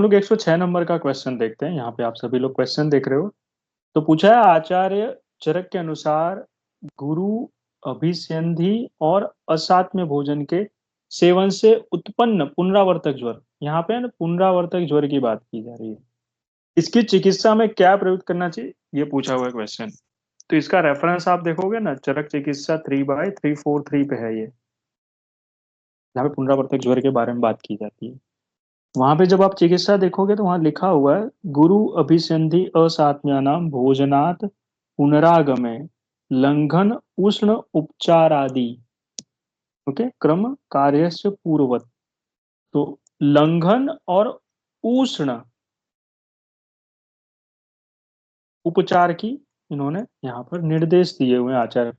हम लोग 106 नंबर का क्वेश्चन देखते हैं। यहाँ पे आप सभी लोग क्वेश्चन देख रहे हो। तो पूछा है, आचार्य चरक के अनुसार गुरु अभिसंधि और असात्म्य भोजन के सेवन से उत्पन्न पुनरावर्तक ज्वर, यहाँ पे है ना पुनरावर्तक ज्वर की बात की जा रही है, इसकी चिकित्सा में क्या प्रयुक्त करना चाहिए, ये पूछा हुआ क्वेश्चन। तो इसका रेफरेंस आप देखोगे ना, चरक चिकित्सा 3/343 पे है ये, जहाँ पे पुनरावर्तक ज्वर के बारे में बात की जाती है। वहां पे जब आप चिकित्सा देखोगे तो वहां लिखा हुआ है, गुरु अभिसंधि असात्म्यानाम भोजनात् पुनरागमे लंघन उष्ण उपचारादि, ओके, क्रम कार्यस्य पूर्वत। तो लंघन और उष्ण उपचार की इन्होंने यहाँ पर निर्देश दिए हुए हैं आचार्य।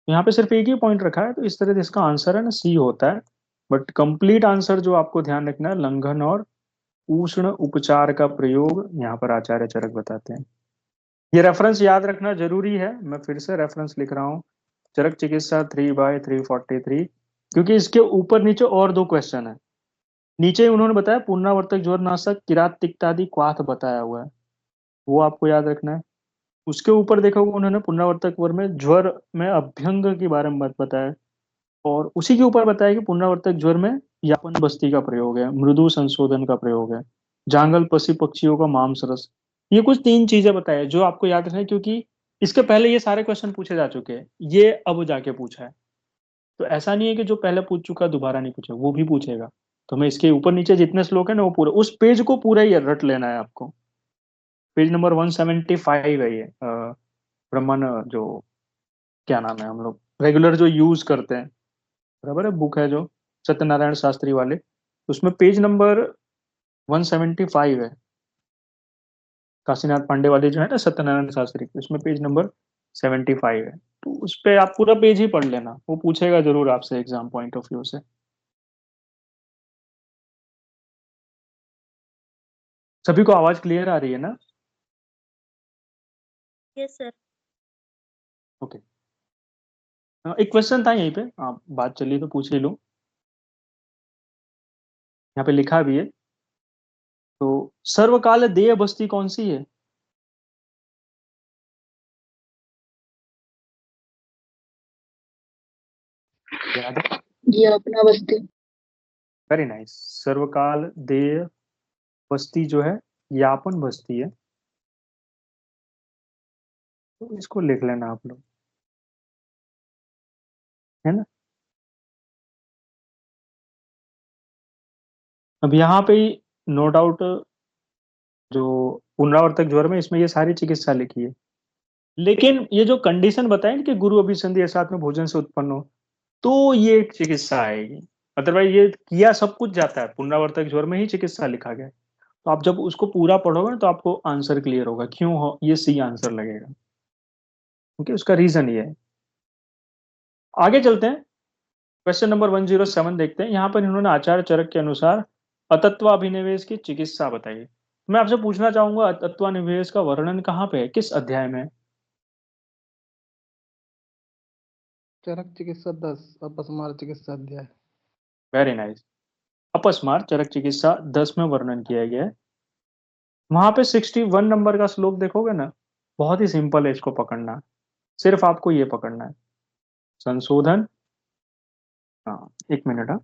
यहाँ पे सिर्फ एक ही पॉइंट रखा है, तो इस तरह से इसका आंसर है ना सी होता है। बट कंप्लीट आंसर जो आपको ध्यान रखना है, लंघन और उष्ण उपचार का प्रयोग यहाँ पर आचार्य चरक बताते हैं। ये रेफरेंस याद रखना जरूरी है, मैं फिर से रेफरेंस लिख रहा हूँ, चरक चिकित्सा 3/343, क्योंकि इसके ऊपर नीचे और दो क्वेश्चन है। नीचे उन्होंने बताया पुनरावर्तक ज्वर नाशक किरात तिक्तादि क्वाथ बताया हुआ है, वो आपको याद रखना है। उसके ऊपर देखो उन्होंने पुनरावर्तक ज्वर में अभ्यंग के बारे में बताया, और उसी के ऊपर बताया कि पुनरावर्तक ज्वर में यापन बस्ती का प्रयोग है, मृदु संशोधन का प्रयोग है, जांगल पशु पक्षियों का मांस रस। ये कुछ तीन चीजें बताए जो आपको याद रखना है, क्योंकि इसके पहले ये सारे क्वेश्चन पूछे जा चुके हैं, ये अब जाके पूछा है। तो ऐसा नहीं है कि जो पहले पूछ चुका दोबारा नहीं पूछा, वो भी पूछेगा। तो हमें इसके ऊपर नीचे जितने श्लोक है ना, वो पूरे उस पेज को पूरा ही रट लेना है आपको। पेज नंबर 175 है ये, ब्रह्मन जो, क्या नाम है, हम लोग रेगुलर जो यूज करते हैं, बराबर है, बुक है जो सत्यनारायण शास्त्री वाले, उसमें पेज नंबर 175 है। काशीनाथ पांडे वाले जो है ना सत्यनारायण शास्त्री, उसमें पेज नंबर 75 है। तो उस पे आप पूरा पेज ही पढ़ लेना, वो पूछेगा जरूर आपसे एग्जाम पॉइंट ऑफ व्यू से। सभी को आवाज क्लियर आ रही है ना? Yes sir. ओके। एक क्वेश्चन था यहीं पे, आप बात चली तो पूछ ही लो। यहाँ पे लिखा भी है, तो सर्वकाल देय बस्ती कौन सी है? याद है? ये अपना बस्ती। Very nice. सर्वकाल देय बस्ती जो है, यापन बस्ती है। तो इसको लिख लेना आप लोग, है ना। अब यहाँ पे नो डाउट जो पुनरावर्तक ज्वर में, इसमें ये सारी चिकित्सा लिखी है, लेकिन ये जो कंडीशन बताए कि गुरु अभिसंधि साथ में भोजन से उत्पन्न हो, तो ये एक चिकित्सा आएगी। अदरवाइज ये किया सब कुछ जाता है, पुनरावर्तक ज्वर में ही चिकित्सा लिखा गया है। तो आप जब उसको पूरा पढ़ोगे ना, तो आपको आंसर क्लियर होगा क्यों हो ये सी आंसर लगेगा, क्योंकि उसका रीजन ये है। आगे चलते हैं, क्वेश्चन नंबर 107 देखते हैं। यहाँ पर इन्होंने आचार्य चरक के अनुसार अतत्वाभिनिवेश की चिकित्सा बताई। मैं आपसे पूछना चाहूंगा, अतत्वाभिनिवेश का वर्णन कहाँ पे है, किस अध्याय में है? चरक चिकित्सा 10 अपस्मार चिकित्सा अध्याय। Very nice. अपस्मार चरक चिकित्सा 10 में वर्णन किया गया है। वहां पे 61 नंबर का श्लोक देखोगे ना, बहुत ही सिंपल है इसको पकड़ना, सिर्फ आपको ये पकड़ना है, संशोधन। हाँ, एक मिनट। हाँ,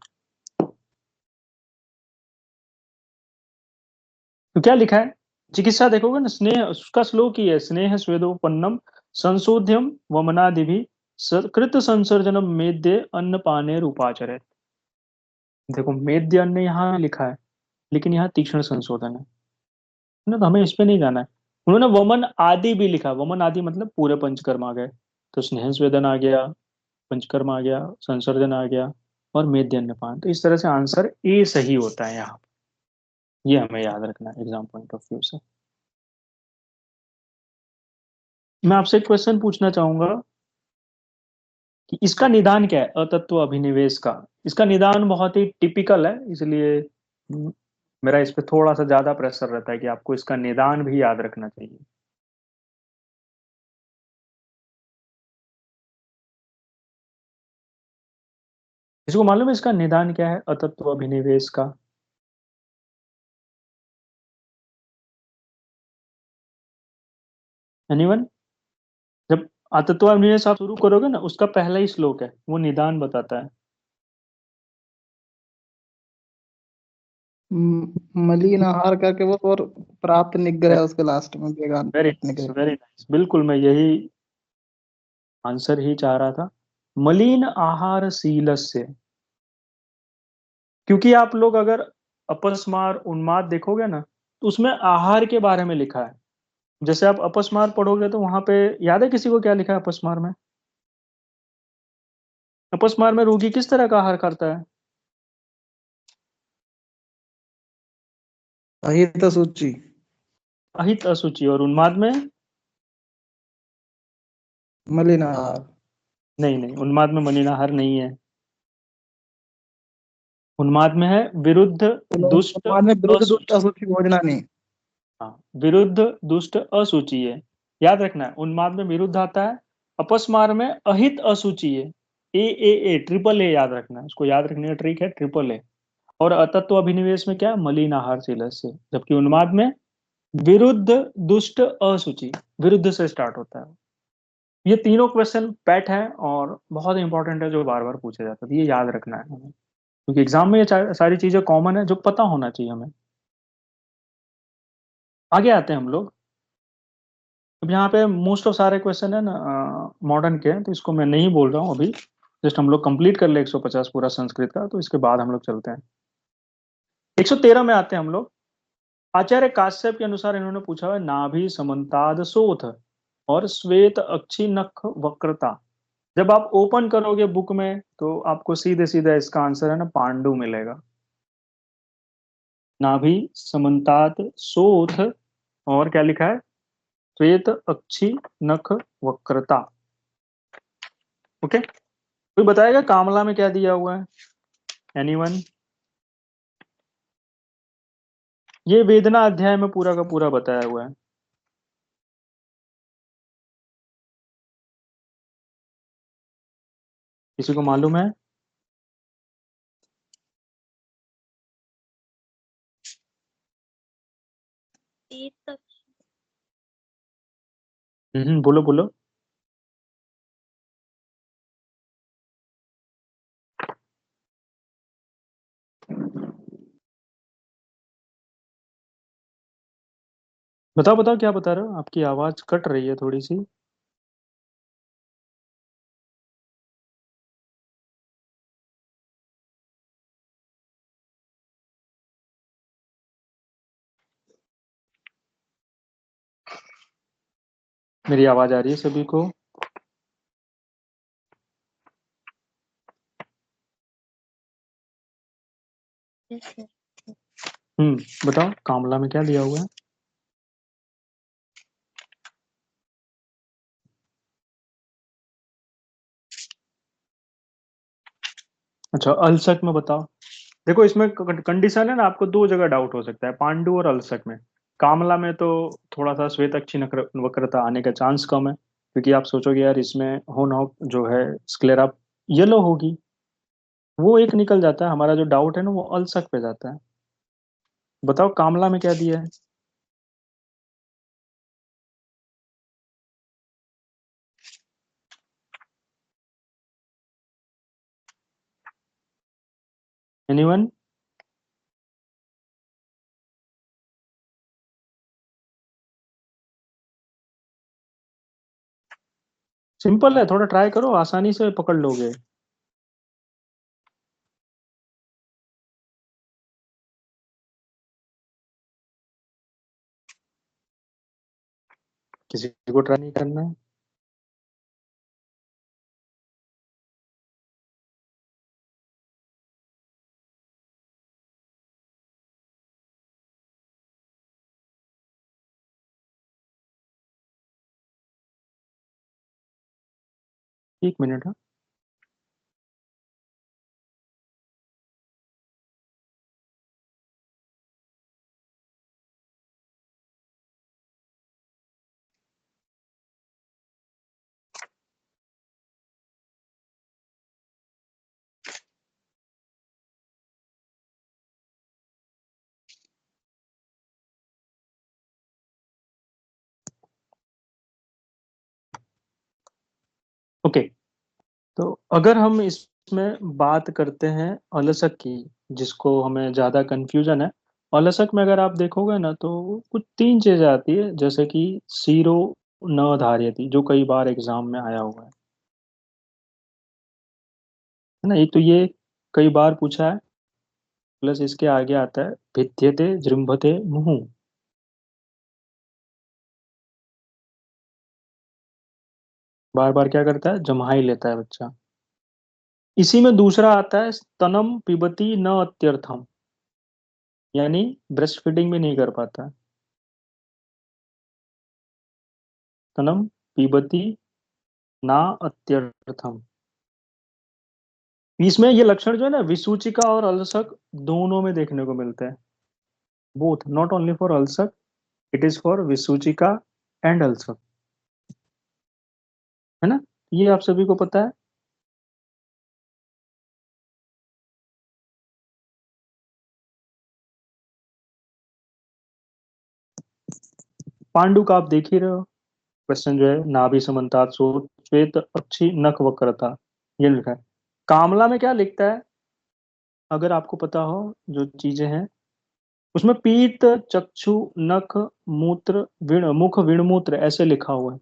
तो क्या लिखा है, चिकित्सा देखोगे ना, स्नेह उसका श्लोक ही है, स्नेह स्वेदोपन्नम संशोध्यम वमनादि भी कृत संसर्जनम मेद्य अन्न पाने रूपाचरित। देखो मेद्य अन्न यहाँ लिखा है, लेकिन यहाँ तीक्ष्ण संशोधन है ना, तो हमें इस पे नहीं जाना है। उन्होंने वमन आदि भी लिखा, वमन आदि मतलब पूरे पंचकर्म आ गए। तो स्नेह स्वेदन आ गया, पंचकर्म आ गया, संसर्जन आ गया, और मेद्य अन्नपान। तो इस तरह से आंसर ए सही होता है यहाँ, ये हमें याद रखना है एग्जाम पॉइंट ऑफ व्यू से। मैं आपसे एक क्वेश्चन पूछना चाहूंगा कि इसका निदान क्या है, अतत्व अभिनिवेश का। इसका निदान बहुत ही टिपिकल है, इसलिए मेरा इस पे थोड़ा सा ज्यादा प्रेशर रहता है कि आपको इसका निदान भी याद रखना चाहिए। इसको मालूम है इसका निदान क्या है, अतत्व अभिनिवेश का? एनीवन? जब आतत्वाभिनिवेश आप शुरू करोगे ना, उसका पहला ही श्लोक है, वो निदान बताता है। मलिन आहार करके वो, और प्राप्त निग्रह उसके लास्ट में वेगान वेरी प्रकट नाइस, निग्रह। वेरी नाइस, बिल्कुल मैं यही आंसर ही चाह रहा था। मलिन आहार शीलस्य। क्योंकि आप लोग अगर अपस्मार उन्माद देखोगे ना, तो उसमें आहार के बारे में लिखा है। जैसे आप अपस्मार पढ़ोगे तो वहां पे याद है किसी को क्या लिखा है अपस्मार में? अपस्मार में रोगी किस तरह का आहार करता है? अहित सूची। अहित अशुचि। और उन्माद में? मलिन आहार। नहीं नहीं, उन्माद में मलिन आहार नहीं है। उन्माद में है विरुद्ध दुष्ट बाद में विरुद्ध दुष्ट अशुचि। अशुचि भोजना नहीं। हाँ, विरुद्ध दुष्ट अशुचि है। याद रखना है, उन्माद में विरुद्ध आता है, अपस्मार में अहित अशुचि है। ए ट्रिपल ए याद रखना है, उसको याद रखने का ट्रिक है ट्रिपल ए। और अतत्व अभिनिवेश में क्या? मलिन आहार शीलस्य। जबकि उन्माद में विरुद्ध दुष्ट अशुचि, विरुद्ध से स्टार्ट होता है। ये तीनों क्वेश्चन पैट हैं और बहुत इंपॉर्टेंट है, जो बार बार पूछे जाते हैं, तो ये याद रखना है हमें, क्योंकि एग्जाम में ये सारी चीजें कॉमन है जो पता होना चाहिए हमें। आगे आते हैं हम लोग। अब यहाँ पे मोस्ट ऑफ सारे क्वेश्चन है ना मॉडर्न के हैं, तो इसको मैं नहीं बोल रहा हूँ अभी। जस्ट हम लोग कंप्लीट कर ले 150 पूरा संस्कृत का, तो इसके बाद हम लोग चलते हैं। 113 में आते हैं हम लोग। आचार्य काश्यप के अनुसार इन्होंने पूछा है, नाभि समन्ताद शोथ और श्वेत अक्षि नख वक्रता। जब आप ओपन करोगे बुक में तो आपको सीधे सीधे इसका आंसर है ना पांडु मिलेगा। नाभि समन्ताद शोथ और क्या लिखा है? श्वेत अक्षि नख वक्रता। ओके, कोई बताएगा कामला में क्या दिया हुआ है? एनीवन? ये वेदना अध्याय में पूरा का पूरा बताया हुआ है। किसी को मालूम है? बोलो बोलो। बताओ बताओ, क्या बता रहे हो? आपकी आवाज कट रही है थोड़ी सी। मेरी आवाज आ रही है सभी को? बताओ कामला में क्या दिया हुआ है? अच्छा, अलसक में बताओ। देखो इसमें कंडीशन है ना, आपको दो जगह डाउट हो सकता है, पांडु और अलसक में। कामला में तो थोड़ा सा श्वेतक्षी वक्रता आने का चांस कम है, क्योंकि आप सोचोगे यार इसमें होना हो जो है स्क्लेरा येलो होगी, वो एक निकल जाता है। हमारा जो डाउट है ना वो अलसक पे जाता है। बताओ कामला में क्या दिया है? एनीवन? सिंपल है, थोड़ा ट्राई करो, आसानी से पकड़ लोगे। किसी को ट्राई नहीं करना है? एक मिनट, हाँ। ओके, तो अगर हम इसमें बात करते हैं अलसक की, जिसको हमें ज्यादा कंफ्यूजन है, अलसक में अगर आप देखोगे ना तो कुछ तीन चीजें आती है, जैसे कि सीरो न धार्यति, जो कई बार एग्जाम में आया हुआ है ना। एक तो ये कई बार पूछा है, प्लस इसके आगे आता है भिद्यते जृंभते मुहु, बार बार क्या करता है, जम्हा ही लेता है बच्चा। इसी में दूसरा आता है स्तनम पिबती न अत्यर्थम, यानी ब्रेस्ट फीडिंग भी नहीं कर पाता। स्तनम पिबती ना अत्यर्थम, इसमें ये लक्षण जो है ना विसूचिका और अल्सक दोनों में देखने को मिलते हैं। बोथ, नॉट ओनली फॉर अल्सक, इट इज फॉर विसूचिका एंड अल्सक, है ना। ये आप सभी को पता है। पांडु का आप देख ही रहे हो, क्वेश्चन जो है नाभि समन्तात शोथ श्वेत अक्षी नख वक्रता, ये लिखा है। कामला में क्या लिखता है, अगर आपको पता हो जो चीजें हैं उसमें, पीत चक्षु नख मूत्र विण मुख विणमूत्र ऐसे लिखा हुआ है।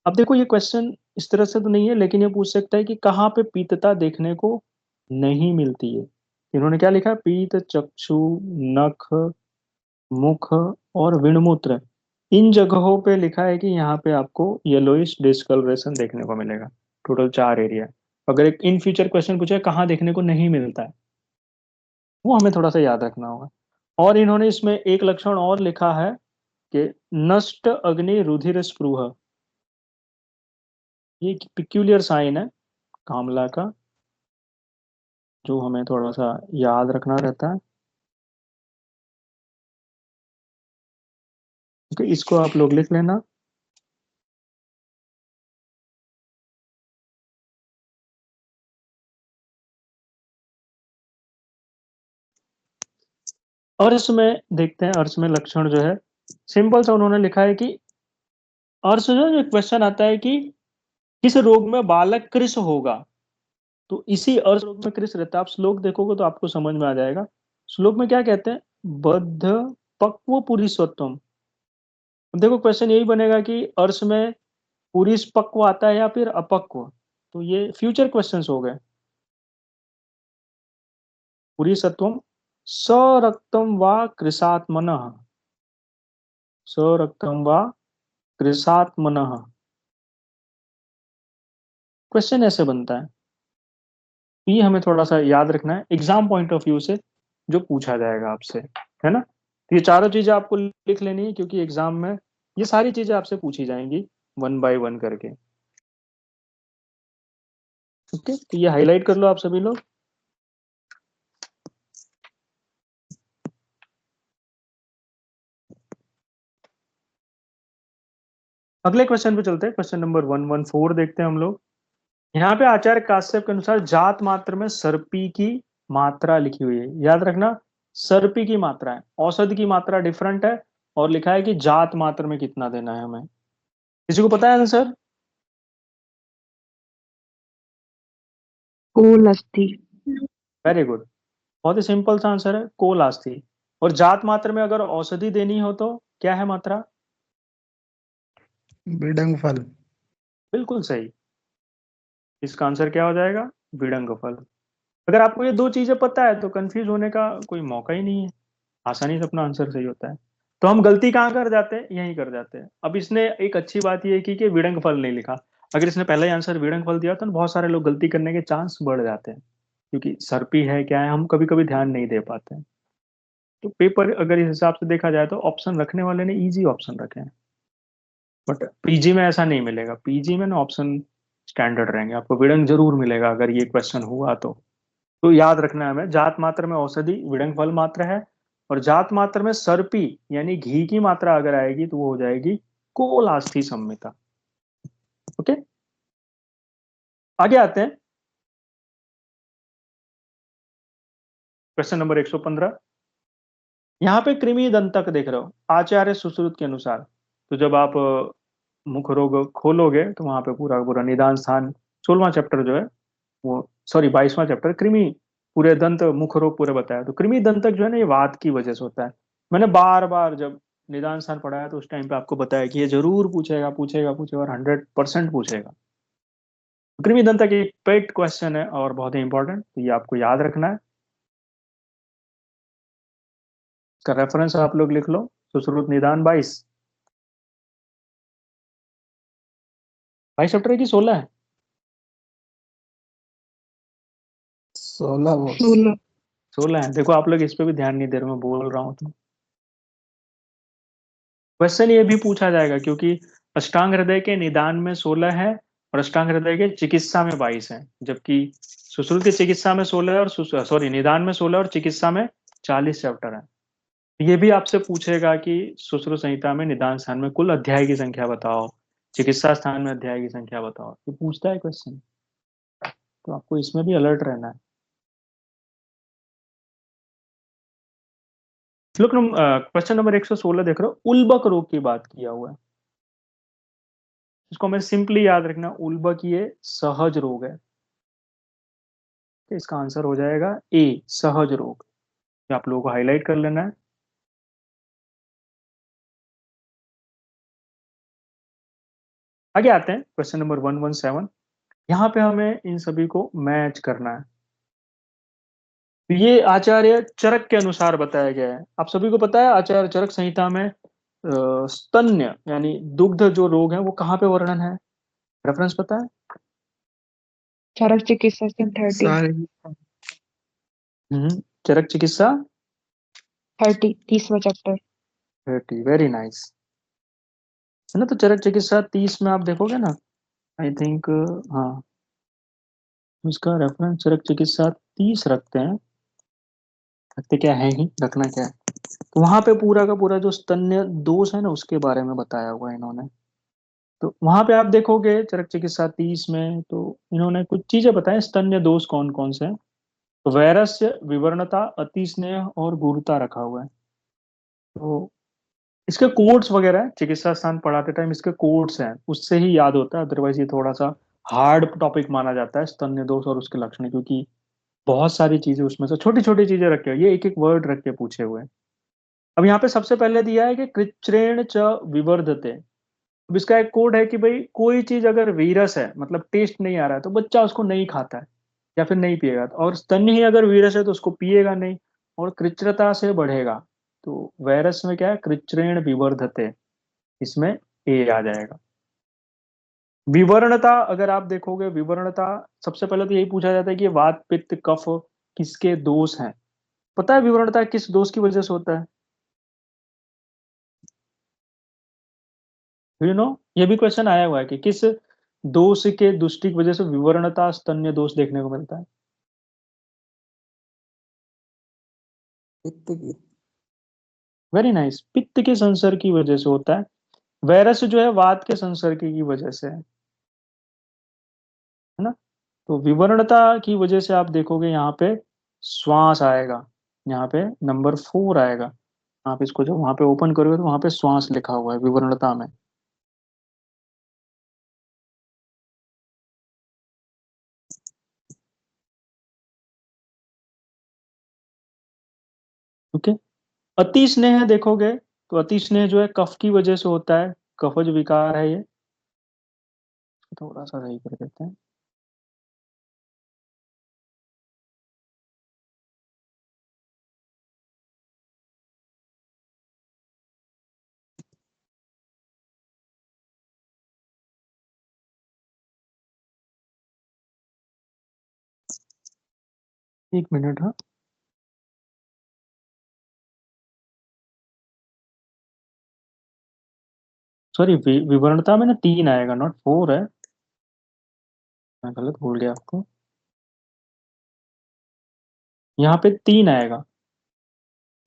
अब देखो ये क्वेश्चन इस तरह से तो नहीं है, लेकिन ये पूछ सकता है कि कहाँ पे पीतता देखने को नहीं मिलती है। इन्होंने क्या लिखा है, पीत चक्षु नख मुख और विणमूत्र, इन जगहों पे लिखा है कि यहाँ पे आपको येलोइश डिस्कलरेशन देखने को मिलेगा। Total 4 area. अगर एक इन फ्यूचर क्वेश्चन पूछे कहाँ देखने को नहीं मिलता है, वो हमें थोड़ा सा याद रखना होगा। और इन्होंने इसमें एक लक्षण और लिखा है कि नष्ट अग्नि रुधिर स्पृह, ये एक पिक्यूलियर साइन है कामला का, जो हमें थोड़ा सा याद रखना रहता है। तो इसको आप लोग लिख लेना। और इसमें देखते हैं अर्थ में लक्षण जो है, सिंपल सा उन्होंने लिखा है कि अर्थ जो क्वेश्चन आता है कि किस रोग में बालक कृश होगा, तो इसी अर्थ रोग में कृश रहता है। आप श्लोक देखोगे तो आपको समझ में आ जाएगा। श्लोक में क्या कहते हैं, बद्ध पक्व पुरीषोत्तम। अब देखो क्वेश्चन यही बनेगा कि अर्थ में पुरुष पक्व आता है या फिर अपक्व, तो ये फ्यूचर क्वेश्चंस हो गए। पुरीसत्वम सरक्तम वा कृशात्मनः, सरक्तम वा कृशात्मनः, क्वेश्चन ऐसे बनता है। ये हमें थोड़ा सा याद रखना है एग्जाम पॉइंट ऑफ व्यू से, जो पूछा जाएगा आपसे, है ना। तो ये चारों चीजें आपको लिख लेनी है, क्योंकि एग्जाम में ये सारी चीजें आपसे पूछी जाएंगी वन बाय वन करके। ओके, तो ये हाईलाइट कर लो आप सभी लोग। अगले क्वेश्चन पे चलते हैं, क्वेश्चन नंबर 114 देखते हैं हम लोग। यहाँ पे आचार्य काश्यप के अनुसार जात मात्र में सर्पी की मात्रा लिखी हुई है, याद रखना। सर्पी की मात्रा है, औषध की मात्रा डिफरेंट है, और लिखा है कि जात मात्र में कितना देना है हमें। किसी को पता है आंसर? कोल अस्थि। वेरी गुड, बहुत ही सिंपल सा आंसर है, कोलास्थि। और जात मात्र में अगर औषधि देनी हो तो क्या है मात्रा? बिडंग फल। बिल्कुल सही, इसका आंसर क्या हो जाएगा, विडंग फल। अगर आपको ये दो चीजें पता है तो कंफ्यूज होने का कोई मौका ही नहीं है, आसानी से अपना आंसर सही होता है। तो हम गलती कहाँ कर जाते हैं, यहीं कर जाते हैं। अब इसने एक अच्छी बात ये की कि विडंग फल नहीं लिखा। अगर इसने पहले ही आंसर विडंग फल दिया तो बहुत सारे लोग गलती करने के चांस बढ़ जाते हैं, क्योंकि सर्पी है क्या है हम कभी कभी ध्यान नहीं दे पाते हैं। तो पेपर अगर इस हिसाब से देखा जाए तो ऑप्शन रखने वाले ने इजी ऑप्शन रखे हैं, बट पीजी में ऐसा नहीं मिलेगा। पीजी में ना ऑप्शन स्टैंडर्ड रहेंगे, आपको विडंग जरूर मिलेगा अगर ये क्वेश्चन हुआ तो याद रखना है हमें, जात मात्र में औषधि विडंग फल मात्र है, और जात मात्र में सर्पी यानी घी की मात्रा अगर आएगी तो वो हो जाएगी कोलास्थि संहिता। ओके, आगे आते हैं, क्वेश्चन नंबर 115। यहाँ पे कृमि दंतक देख रहे हो, आचार्य सुश्रुत के अनुसार। तो जब आप मुख रोग खोलोगे तो वहां पे पूरा पूरा निदान स्थान 16वां चैप्टर जो है वो, सॉरी 22वां चैप्टर, कृमि पूरे दंत मुख रोग पूरे बताया। तो कृमि दंतक जो है ना, ये वात की वजह से होता है। मैंने बार बार जब निदान स्थान पढ़ाया तो उस टाइम पे आपको बताया कि ये जरूर पूछेगा पूछेगा पूछेगा, और 100% पूछेगा। कृमि दंतक एक पेट क्वेश्चन है और बहुत ही इंपॉर्टेंट, तो ये आपको याद रखना है। इसका रेफरेंस आप लोग लिख लो, सुश्रुत निदान 22। 22 चैप्टर है कि 16 है? 16 बॉस। 16। 16 है। देखो आप लोग इस पे भी ध्यान नहीं दे रहे, मैं बोल रहा हूँ तो। क्वेश्चन ये भी पूछा जाएगा क्योंकि अष्टांग हृदय के निदान में 16 है और अष्टांग हृदय के चिकित्सा में 22 है, जबकि सुश्रुत की चिकित्सा में 16 है और सॉरी निदान में 16 और चिकित्सा में 40 चैप्टर है। ये भी आपसे पूछेगा कि सुश्रुत संहिता में निदान स्थान में कुल अध्याय की संख्या बताओ, चिकित्सा स्थान में अध्याय की संख्या बताओ, ये पूछता है क्वेश्चन। तो आपको इसमें भी अलर्ट रहना है। लोग क्वेश्चन नंबर 116 देख रहे हो, उल्बक रोग की बात किया हुआ है। इसको हमें सिंपली याद रखना, उल्बक ये सहज रोग है। तो इसका आंसर हो जाएगा ए, सहज रोग। ये आप लोगों को हाईलाइट कर लेना है। आगे आते हैं क्वेश्चन नंबर 117। यहाँ पे हमें इन सभी को मैच करना है। तो ये आचार्य चरक के अनुसार बताया गया है। आप सभी को पता है आचार्य चरक संहिता में स्तन्य यानी दुग्ध जो रोग है वो कहाँ पे वर्णन है? रेफरेंस पता है? चरक चिकित्सा सन 30। सारे चरक चिकित्सा 30 30वां चैप्टर। 30। वेरी नाइस, है ना। तो चरक चिकित्सा 30 में आप देखोगे ना, आई थिंक, हाँ, इसका रेफरेंस चरक चिकित्सा 30 रखते हैं। रखते क्या है ही, रखना क्या है। तो वहां पे पूरा का पूरा जो स्तन्य दोष है ना उसके बारे में बताया हुआ है इन्होंने। तो वहां पे आप देखोगे चरक चिकित्सा 30 में, तो इन्होंने कुछ चीजें बताएं स्तन्य दोष कौन कौन से हैं। तो वैरस्य, विवर्णता, अति स्नेह और गुरुता रखा हुआ है। तो इसके कोड्स वगैरह हैं, चिकित्सा स्थान पढ़ाते टाइम इसके कोड्स हैं, उससे ही याद होता है। अदरवाइज ये थोड़ा सा हार्ड टॉपिक माना जाता है स्तन्य दोष और उसके लक्षण, क्योंकि बहुत सारी चीजें उसमें से छोटी छोटी चीजें रखे हुए, ये एक एक वर्ड रख के पूछे हुए हैं। अब यहाँ पे सबसे पहले दिया है कि कृच्छ्रेण च विवर्धते। अब इसका एक कोड है कि भाई कोई चीज अगर वीरस है, मतलब टेस्ट नहीं आ रहा है, तो बच्चा उसको नहीं खाता है या फिर नहीं पिएगा। और स्तन्य ही अगर वीरस है तो उसको पिएगा नहीं और कृच्छ्रता से बढ़ेगा। तो वायरस में क्या है, कृच्छ्रेण विवर्धते, इसमें ए आ जाएगा। विवर्णता अगर आप देखोगे, विवर्णता सबसे पहले तो यही पूछा जाता है कि वात पित्त कफ किसके दोष हैं। पता है विवर्णता किस दोष की वजह से होता है? यू नो, ये भी क्वेश्चन आया हुआ है कि किस दोष के दुष्टि की वजह से विवर्णता स्तन्य दोष देखने को मिलता है। पित्त की। वेरी नाइस, पित्त के संसर्ग की वजह से होता है। वायरस जो है वात के संसर्ग की वजह से है ना। तो विवर्णता की वजह से आप देखोगे यहाँ पे श्वास आएगा, यहाँ पे नंबर 4 आएगा। आप इसको जब वहां पे ओपन करोगे तो वहां पे श्वास लिखा हुआ है विवर्णता में। ओके। अति स्नेह देखोगे तो अति स्नेह जो है कफ की वजह से होता है, कफज विकार है ये। थोड़ा सा सही कर देते हैं। एक मिनट, हाँ। सॉरी, विवरणता में ना 3 आएगा, नॉट 4 है। मैं गलत बोल गया आपको। यहाँ पे 3 आएगा।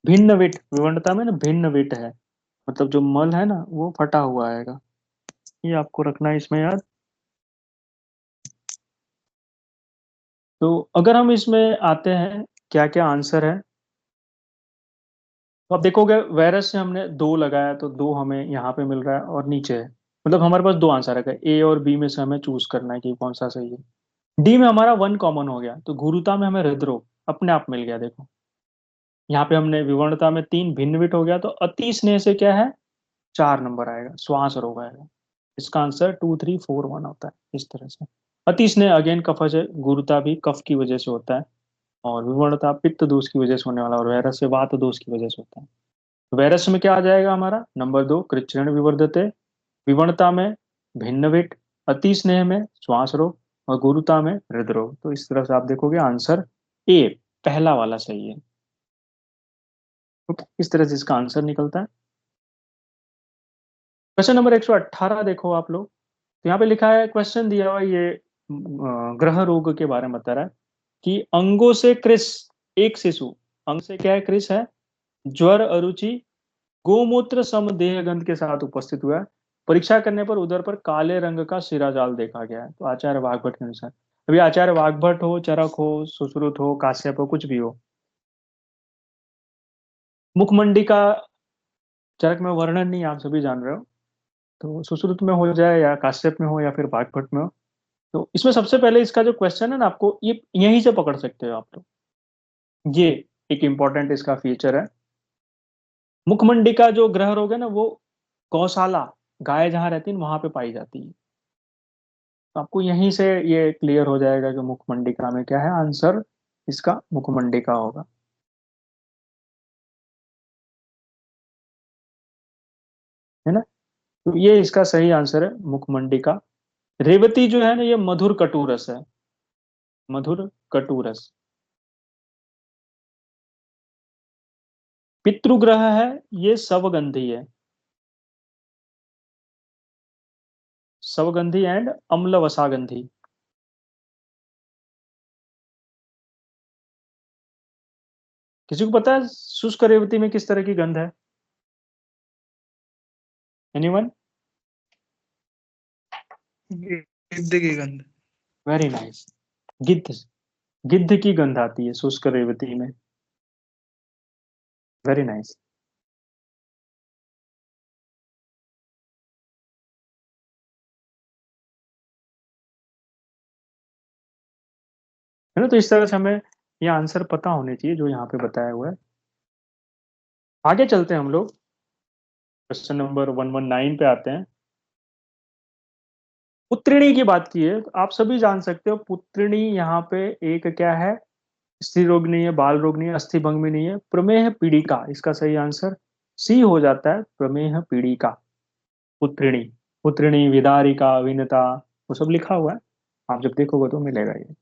भिन्न विट, विवरणता में ना भिन्न विट है, मतलब जो मल है ना वो फटा हुआ आएगा। ये आपको रखना है इसमें याद। तो अगर हम इसमें आते हैं क्या क्या आंसर है, तो आप देखोगे वायरस से हमने 2 लगाया तो 2 हमें यहाँ पे मिल रहा है और नीचे है। मतलब हमारे पास दो आंसर है, ए और बी में से हमें चूज करना है कि कौन सा सही है। डी में हमारा वन कॉमन हो गया, तो गुरुता में हमें हृदरोग अपने आप मिल गया। देखो यहाँ पे हमने विवर्णता में 3, भिन्नविट हो गया, तो अति स्नेह से क्या है 4 नंबर आएगा, श्वास रोग आएगा। इसका आंसर 2, 3, 4, 1 होता है इस तरह से। अति स्नेह अगेन कफज है, गुरुता भी कफ की वजह से होता है, और विवर्णता पित्त दोष की वजह से होने वाला, और वैरस वात दोष की वजह से होता है। वैरस में क्या आ जाएगा हमारा नंबर 2 कृच्छ्रेण विवर्धते, विवर्णता में भिन्नविट, अति स्नेह में श्वास रोग, और गुरुता में हृदरोग। तो इस तरह से आप देखोगे आंसर ए पहला वाला सही है। इस तरह से इसका आंसर निकलता है। क्वेश्चन नंबर 118 देखो आप लोग, तो यहाँ पे लिखा है, क्वेश्चन दिया हुआ ये ग्रह रोग के बारे में बता रहा है कि अंगों से कृश एक शिशु, अंग से क्या है कृश है, ज्वर अरुचि गोमूत्र सम देह गंध के साथ उपस्थित हुआ है। परीक्षा करने पर उदर पर काले रंग का शिराजाल देखा गया है। तो आचार्य वाग्भट के अनुसार, अभी आचार्य वाग्भट हो, चरक हो, सुश्रुत हो, काश्यप हो, कुछ भी हो, मुखमंडी का चरक में वर्णन नहीं आप सभी जान रहे हो, तो सुश्रुत में हो जाए या काश्यप में हो या फिर वाग्भट में हो। तो इसमें सबसे पहले इसका जो क्वेश्चन है ना, आपको ये यहीं से पकड़ सकते हो आप लोग। ये एक इंपॉर्टेंट इसका फीचर है। मुखमंडी का जो ग्रह रोग है ना, वो गौशाला, गाय जहां रहती है वहां पे पाई जाती है। तो आपको यहीं से ये क्लियर हो जाएगा कि मुखमंडिका में क्या है, आंसर इसका मुखमंडिका होगा, है ना। तो ये इसका सही आंसर है मुखमंडिका। रेवती जो है ना, ये मधुर कटुरस है, मधुर कटुरस। पितृग्रह है, ये सवगंधी है, सवगंधी एंड अम्ल वसागंधी। किसी को पता है शुष्क रेवती में किस तरह की गंध है? एनीवन? गिद्ध की गंध। Very nice. गिद्ध, गिद्ध की गंध आती है शुष्क रेवती में। Very nice. है ना, तो इस तरह से हमें ये आंसर पता होने चाहिए जो यहाँ पे बताया हुआ है। आगे चलते हैं हम लोग, क्वेश्चन नंबर 119 पे आते हैं। पुत्रिणी की बात की है, तो आप सभी जान सकते हो पुत्रिणी यहाँ पे एक क्या है, स्त्री रोग नहीं है, बाल रोग नहीं है, अस्थि भंग भी नहीं है, प्रमेह पीड़िका। इसका सही आंसर सी हो जाता है, प्रमेह पीड़िका। पुत्रिणी, पुत्रिणी, विदारिका, विनता, वो सब लिखा हुआ है, आप जब देखोगे तो मिलेगा ये।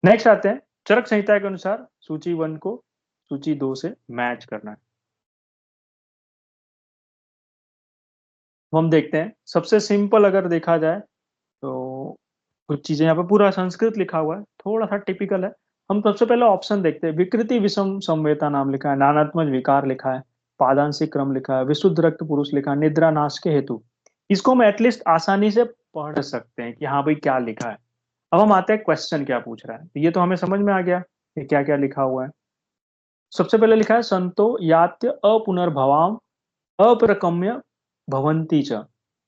नेक्स्ट आते हैं, चरक संहिता के अनुसार सूची 1 को सूची 2 से मैच करना है। तो हम देखते हैं, सबसे सिंपल अगर देखा जाए तो कुछ चीजें यहाँ पे पूरा संस्कृत लिखा हुआ है, थोड़ा सा टिपिकल है। हम सबसे पहले ऑप्शन देखते हैं, विकृति विषम संवेता नाम लिखा है, नानात्मक विकार लिखा है, पादांशिक क्रम लिखा है, विशुद्ध रक्त पुरुष लिखा है, निद्रा नाश के हेतु। इसको हम एटलीस्ट आसानी से पढ़ सकते हैं कि हाँ भाई क्या लिखा है। अब हम आते हैं क्वेश्चन क्या पूछ रहा है, तो ये तो हमें समझ में आ गया कि क्या क्या लिखा हुआ है। सबसे पहले लिखा है संतो यात्य अपुनर्भवाम अप्रकम्य भवंती च,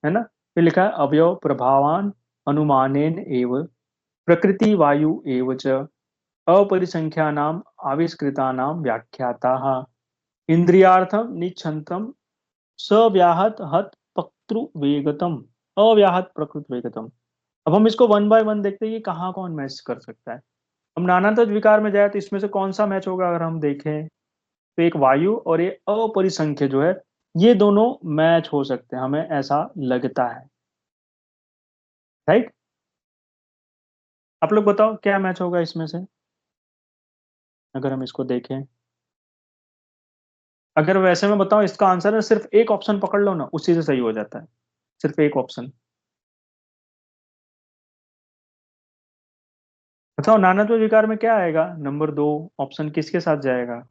है ना। फिर लिखा है अवयव प्रभावान अनुमानेन एव प्रकृति वायु एव च अपरिसंख्यानाम आविष्कृतानाम व्याख्याताः इंद्रियार्थम निच्छन्तम सव्याहत हत पक्रु वेगतम अव्याहत प्रकृत वेगतम। अब हम इसको वन बाय वन देखते हैं कि कहाँ कौन मैच कर सकता है। हम नानात्व विकार में जाए तो इसमें से कौन सा मैच होगा, अगर हम देखें तो एक वायु और ये अपरिसंख्य जो है, ये दोनों मैच हो सकते हैं, हमें ऐसा लगता है, राइट। आप लोग बताओ क्या मैच होगा इसमें से, अगर हम इसको देखें। अगर वैसे मैं बताऊं इसका आंसर है, सिर्फ एक ऑप्शन पकड़ लो ना, उसी से सही हो जाता है, सिर्फ एक ऑप्शन। बताओ नानात्व विकार में क्या आएगा, नंबर 2 ऑप्शन किसके साथ जाएगा?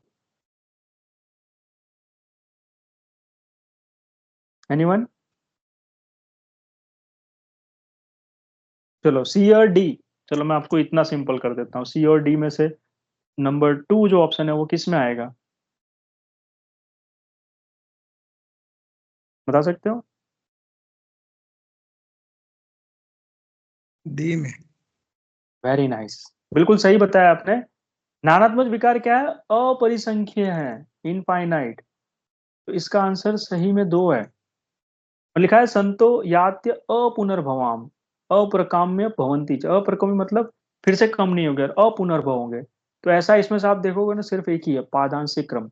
एनीवन? चलो सी और डी, चलो मैं आपको इतना सिंपल कर देता हूँ, सी और डी में से नंबर 2 जो ऑप्शन है वो किस में आएगा? बता सकते हो? डी में। वेरी नाइस, बिल्कुल सही बताया आपने। नानात्मक विकार क्या है? अपरिसंख्य है, इनफाइनाइट। तो इसका आंसर सही में 2 है। और लिखा है संतो यात्य अपुनर्भवाम अप्रकाम्य भवंती च। अप्रकाम्य मतलब फिर से कम नहीं होंगे, और अपुनर्भव होंगे। तो ऐसा इसमें से आप देखोगे ना, सिर्फ एक ही है, पादांशिक क्रम।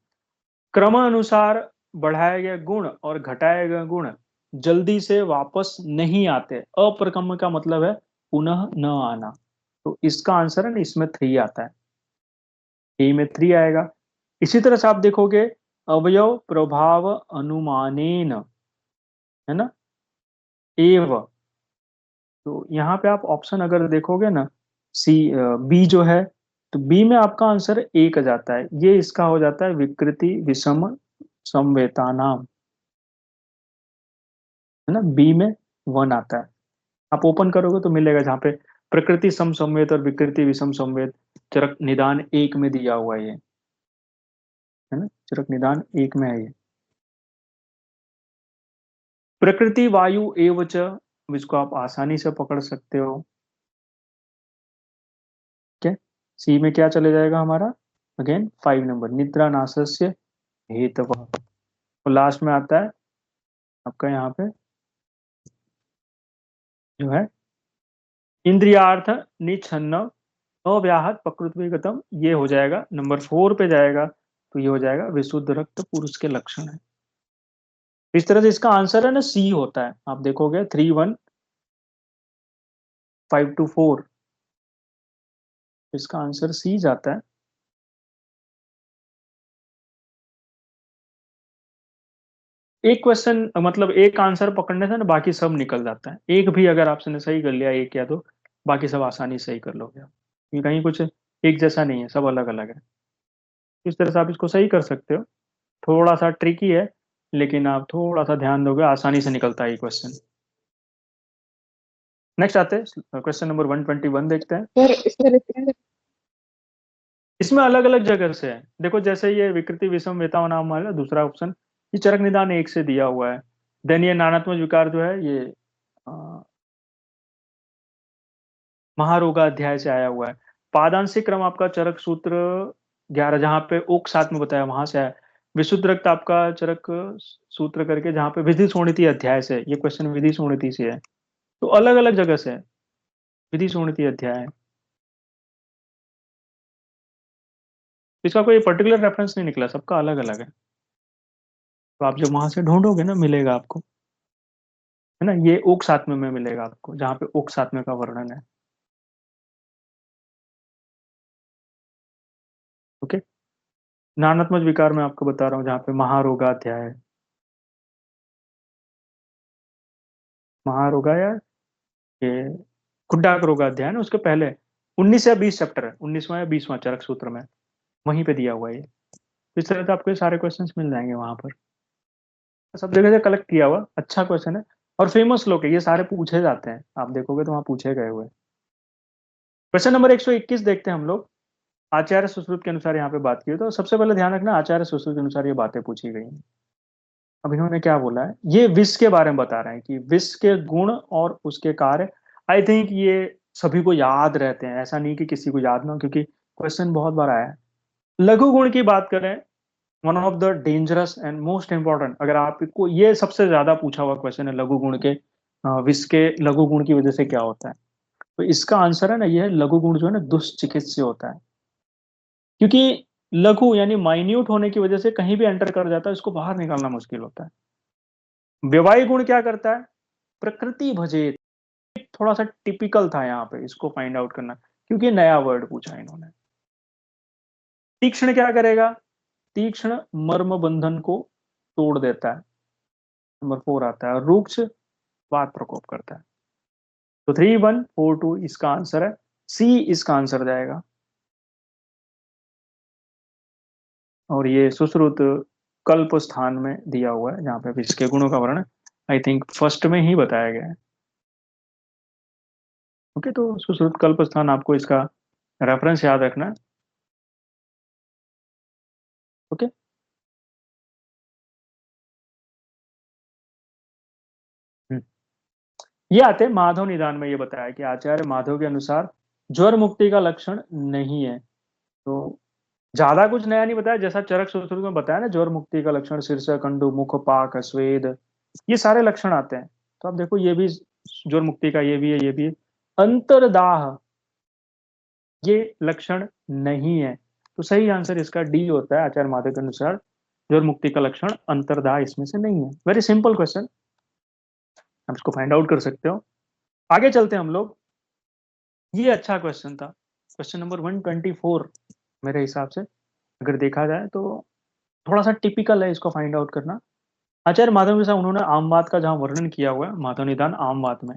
क्रम अनुसार बढ़ाए गए गुण और घटाए गए गुण जल्दी से वापस नहीं आते। अप्रकम्य का मतलब है पुनः न आना। तो इसका आंसर है ना, इसमें 3 आता है, ए में 3 आएगा। इसी तरह से आप देखोगे अवयव प्रभाव अनुमानेन, है ना, एव। तो यहाँ पे आप ऑप्शन अगर देखोगे ना, सी, बी जो है, तो बी में आपका आंसर एक आ जाता है। ये इसका हो जाता है विकृति विषम संवेतानाम, है ना, बी में 1 आता है। आप ओपन करोगे तो मिलेगा जहाँ पे प्रकृति सम संवेद और विकृति विषम संवेद चरक निदान 1 में दिया हुआ है ये, है ना, चरक निदान 1 में है ये। प्रकृति वायु एवच, इसको आप आसानी से पकड़ सकते हो। क्या सी में क्या चले जाएगा हमारा? अगेन 5 नंबर, निद्रा नाशस्य हेतव। और लास्ट में आता है आपका यहाँ पे जो है इंद्रियार्थ निच्छन्न अव्याहत प्रकृतिगतम, ये हो जाएगा नंबर 4 पे जाएगा। तो ये हो जाएगा विशुद्ध रक्त पुरुष के लक्षण है। इस तरह से इसका आंसर है ना सी होता है। आप देखोगे 3 1 5 2 4, इसका आंसर सी जाता है। एक क्वेश्चन मतलब एक आंसर पकड़ने से ना बाकी सब निकल जाता है। एक भी अगर आपने सही कर लिया, एक या दो, बाकी सब आसानी से सही कर लोगे आप। ये कहीं कुछ एक जैसा नहीं है, सब अलग अलग है। इस तरह से आप इसको सही कर सकते हो। थोड़ा सा ट्रिकी है, लेकिन आप थोड़ा सा ध्यान दोगे आसानी से निकलता है ये क्वेश्चन। नेक्स्ट आते हैं क्वेश्चन नंबर 121 देखते हैं। सर इसमें रेफरेंस इसमें अलग अलग जगह से है। देखो जैसे ये विकृति विषम वेता नाम वाला दूसरा ऑप्शन, ये चरक निदान 1 से दिया हुआ है। देन ये नानात्मक विकार जो है ये अ, महारोगा अध्याय से आया हुआ है। पादांशिक क्रम आपका चरक सूत्र 11, जहाँ पे ओक साथ में बताया वहां से आया। विशुद्ध रक्त आपका चरक सूत्र करके जहाँ पे विधि सुणिति अध्याय से, ये क्वेश्चन विधि सुणिति से है। तो अलग अलग जगह से है, विधि सुणिति अध्याय है। इसका कोई पर्टिकुलर रेफरेंस नहीं निकला, सबका अलग अलग है। तो आप जब वहां से ढूंढोगे ना मिलेगा आपको, है ना। ये ओक सातवें में मिलेगा आपको, जहाँ पे ओक सातवें का वर्णन है। ओके, नानात्मक विकार में आपको बता रहा हूँ जहाँ पे महारोगाध्याय है। महारोगा या ये खुड्डाक रोगाध्याय है ना, उसके पहले 19 या 20 चैप्टर है, 19वां या 20वां चरक सूत्र में, वहीं पे दिया हुआ है ये। इस तरह से आपको ये सारे क्वेश्चंस मिल जाएंगे वहां पर, सब जगह से कलेक्ट किया हुआ अच्छा क्वेश्चन है। और फेमस लोग है, ये सारे पूछे जाते हैं, आप देखोगे तो वहां पूछे गए हुए। क्वेश्चन नंबर 121 देखते हैं हम लोग। आचार्य सुश्रुत के अनुसार यहाँ पे बात की है, तो सबसे पहले ध्यान रखना आचार्य सुश्रुत के अनुसार ये बातें पूछी गई हैं। अब इन्होंने क्या बोला है, ये विष के बारे में बता रहे हैं कि विष के गुण और उसके कार्य। आई थिंक ये सभी को याद रहते हैं, ऐसा नहीं कि किसी को याद ना हो, क्योंकि क्वेश्चन बहुत बार आया है। लघु गुण की बात करें, one of the dangerous and most important, अगर आपको ये सबसे ज्यादा पूछा हुआ क्वेश्चन है लघु गुण के, विष के लघु गुण की वजह से क्या होता है। तो इसका आंसर है ना, ये है लघु गुण जो है ना दुष्चिकित्स्य होता है। क्योंकि लघु यानी माइन्यूट होने की वजह से कहीं भी एंटर कर जाता है, इसको बाहर निकालना मुश्किल होता है। व्यवहारिक गुण क्या करता है? प्रकृति भजेत। थोड़ा सा टिपिकल था यहाँ पे, इसको फाइंड आउट करना, क्योंकि नया वर्ड पूछा इन्होंने। तीक्ष्ण क्या करेगा? तीक्ष्ण मर्म बंधन को तोड़ देता है। नंबर 4 आता है। रुक्ष वात प्रकोप करता है। तो 3142 इसका आंसर है, सी इसका आंसर जाएगा। और ये सुश्रुत कल्प स्थान में दिया हुआ है, जहाँ पे इसके गुणों का वर्णन आई थिंक फर्स्ट में ही बताया गया है। ओके, तो सुश्रुत कल्प स्थान आपको इसका रेफरेंस याद रखना है। ओके। ये आते हैं माधव निदान में, ये बताया कि आचार्य माधव के अनुसार ज्वर मुक्ति का लक्षण नहीं है। तो ज्यादा कुछ नया नहीं बताया, जैसा चरक सुश्रुत में बताया ना, ज्वर मुक्ति का लक्षण शीर्ष कंडु मुख पाक स्वेद, ये सारे लक्षण आते हैं। तो आप देखो ये भी ज्वर मुक्ति का ये भी है, ये भी है। अंतरदाह ये लक्षण नहीं है, तो सही आंसर इसका डी होता है आचार्य माधव के अनुसार ज्वर मुक्ति का लक्षण अंतरदाह इसमें से नहीं है। वेरी सिंपल क्वेश्चन, आप इसको फाइंड आउट कर सकते हो। आगे चलते हैं हम लोग। ये अच्छा क्वेश्चन था, क्वेश्चन नंबर 124 मेरे हिसाब से अगर देखा जाए तो थोड़ा सा टिपिकल है इसको फाइंड आउट करना। आचार्य माधव के साथ उन्होंने आमवाद का जहाँ वर्णन किया हुआ है, माधव निदान आमवाद में,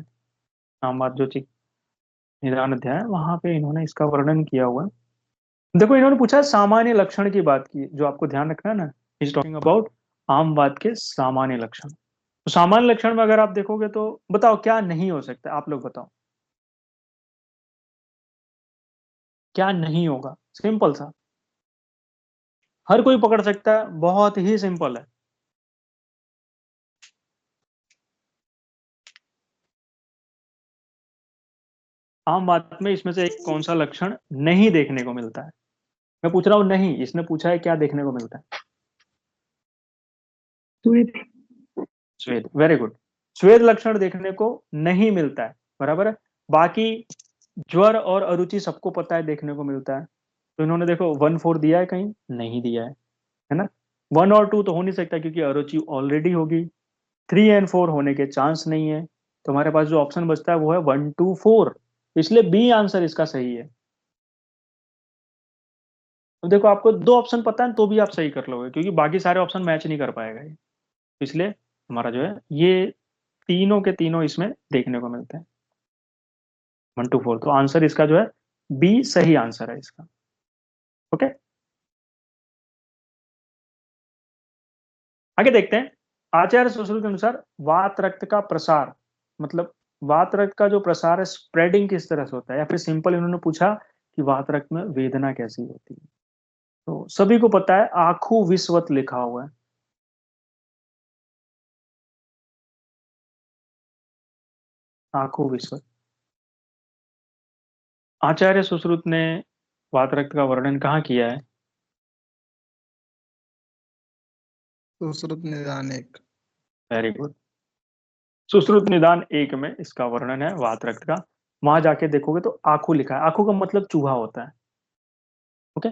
आमवाद जो निदान अध्याय है वहां पे इन्होंने इसका वर्णन किया हुआ है। देखो इन्होंने पूछा है सामान्य लक्षण की बात की, जो आपको ध्यान रखना है ना, इज टॉकिंग अबाउट आमवाद के सामान्य लक्षण। तो सामान्य लक्षण में अगर आप देखोगे तो बताओ क्या नहीं हो सकता, आप लोग बताओ क्या नहीं होगा। सिंपल सा, हर कोई पकड़ सकता है, बहुत ही सिंपल है। आम बात में इसमें से एक कौन सा लक्षण नहीं देखने को मिलता है? मैं पूछ रहा हूं नहीं, इसने पूछा है क्या देखने को मिलता है। स्वेद। स्वेद, वेरी गुड। स्वेद लक्षण देखने को नहीं मिलता है, बराबर है। बाकी ज्वर और अरुचि सबको पता है देखने को मिलता है। तो इन्होंने देखो 1-4 दिया है, कहीं नहीं दिया है ना। 1 और 2 तो हो नहीं सकता क्योंकि अरुचि ऑलरेडी होगी। 3 एंड 4 होने के चांस नहीं है। तो हमारे पास जो ऑप्शन बचता है वो है 1 2 4, इसलिए बी आंसर इसका सही है। तो देखो आपको 2 ऑप्शन पता है तो भी आप सही कर लोगे, क्योंकि बाकी सारे ऑप्शन मैच नहीं कर पाएगा ये। इसलिए हमारा जो है ये तीनों के तीनों इसमें देखने को मिलते हैं, 1 2 4। तो आंसर इसका जो है बी सही आंसर है इसका। ओके, आगे देखते हैं। आचार्य सुश्रुत के अनुसार वात रक्त का प्रसार, मतलब वात रक्त का जो प्रसार है स्प्रेडिंग किस तरह से होता है, या फिर सिंपल इन्होंने पूछा कि वात रक्त में वेदना कैसी होती है। तो सभी को पता है आखू विश्वत लिखा हुआ है। आखू विश्वत, आचार्य सुश्रुत ने वात रक्त का वर्णन कहाँ किया है? सुश्रुत निदान 1। Very good. सुश्रुत निदान 1 में इसका वर्णन है वात रक्त का। वहां जाके देखोगे तो आखू लिखा है, आखू का मतलब चूहा होता है। ओके,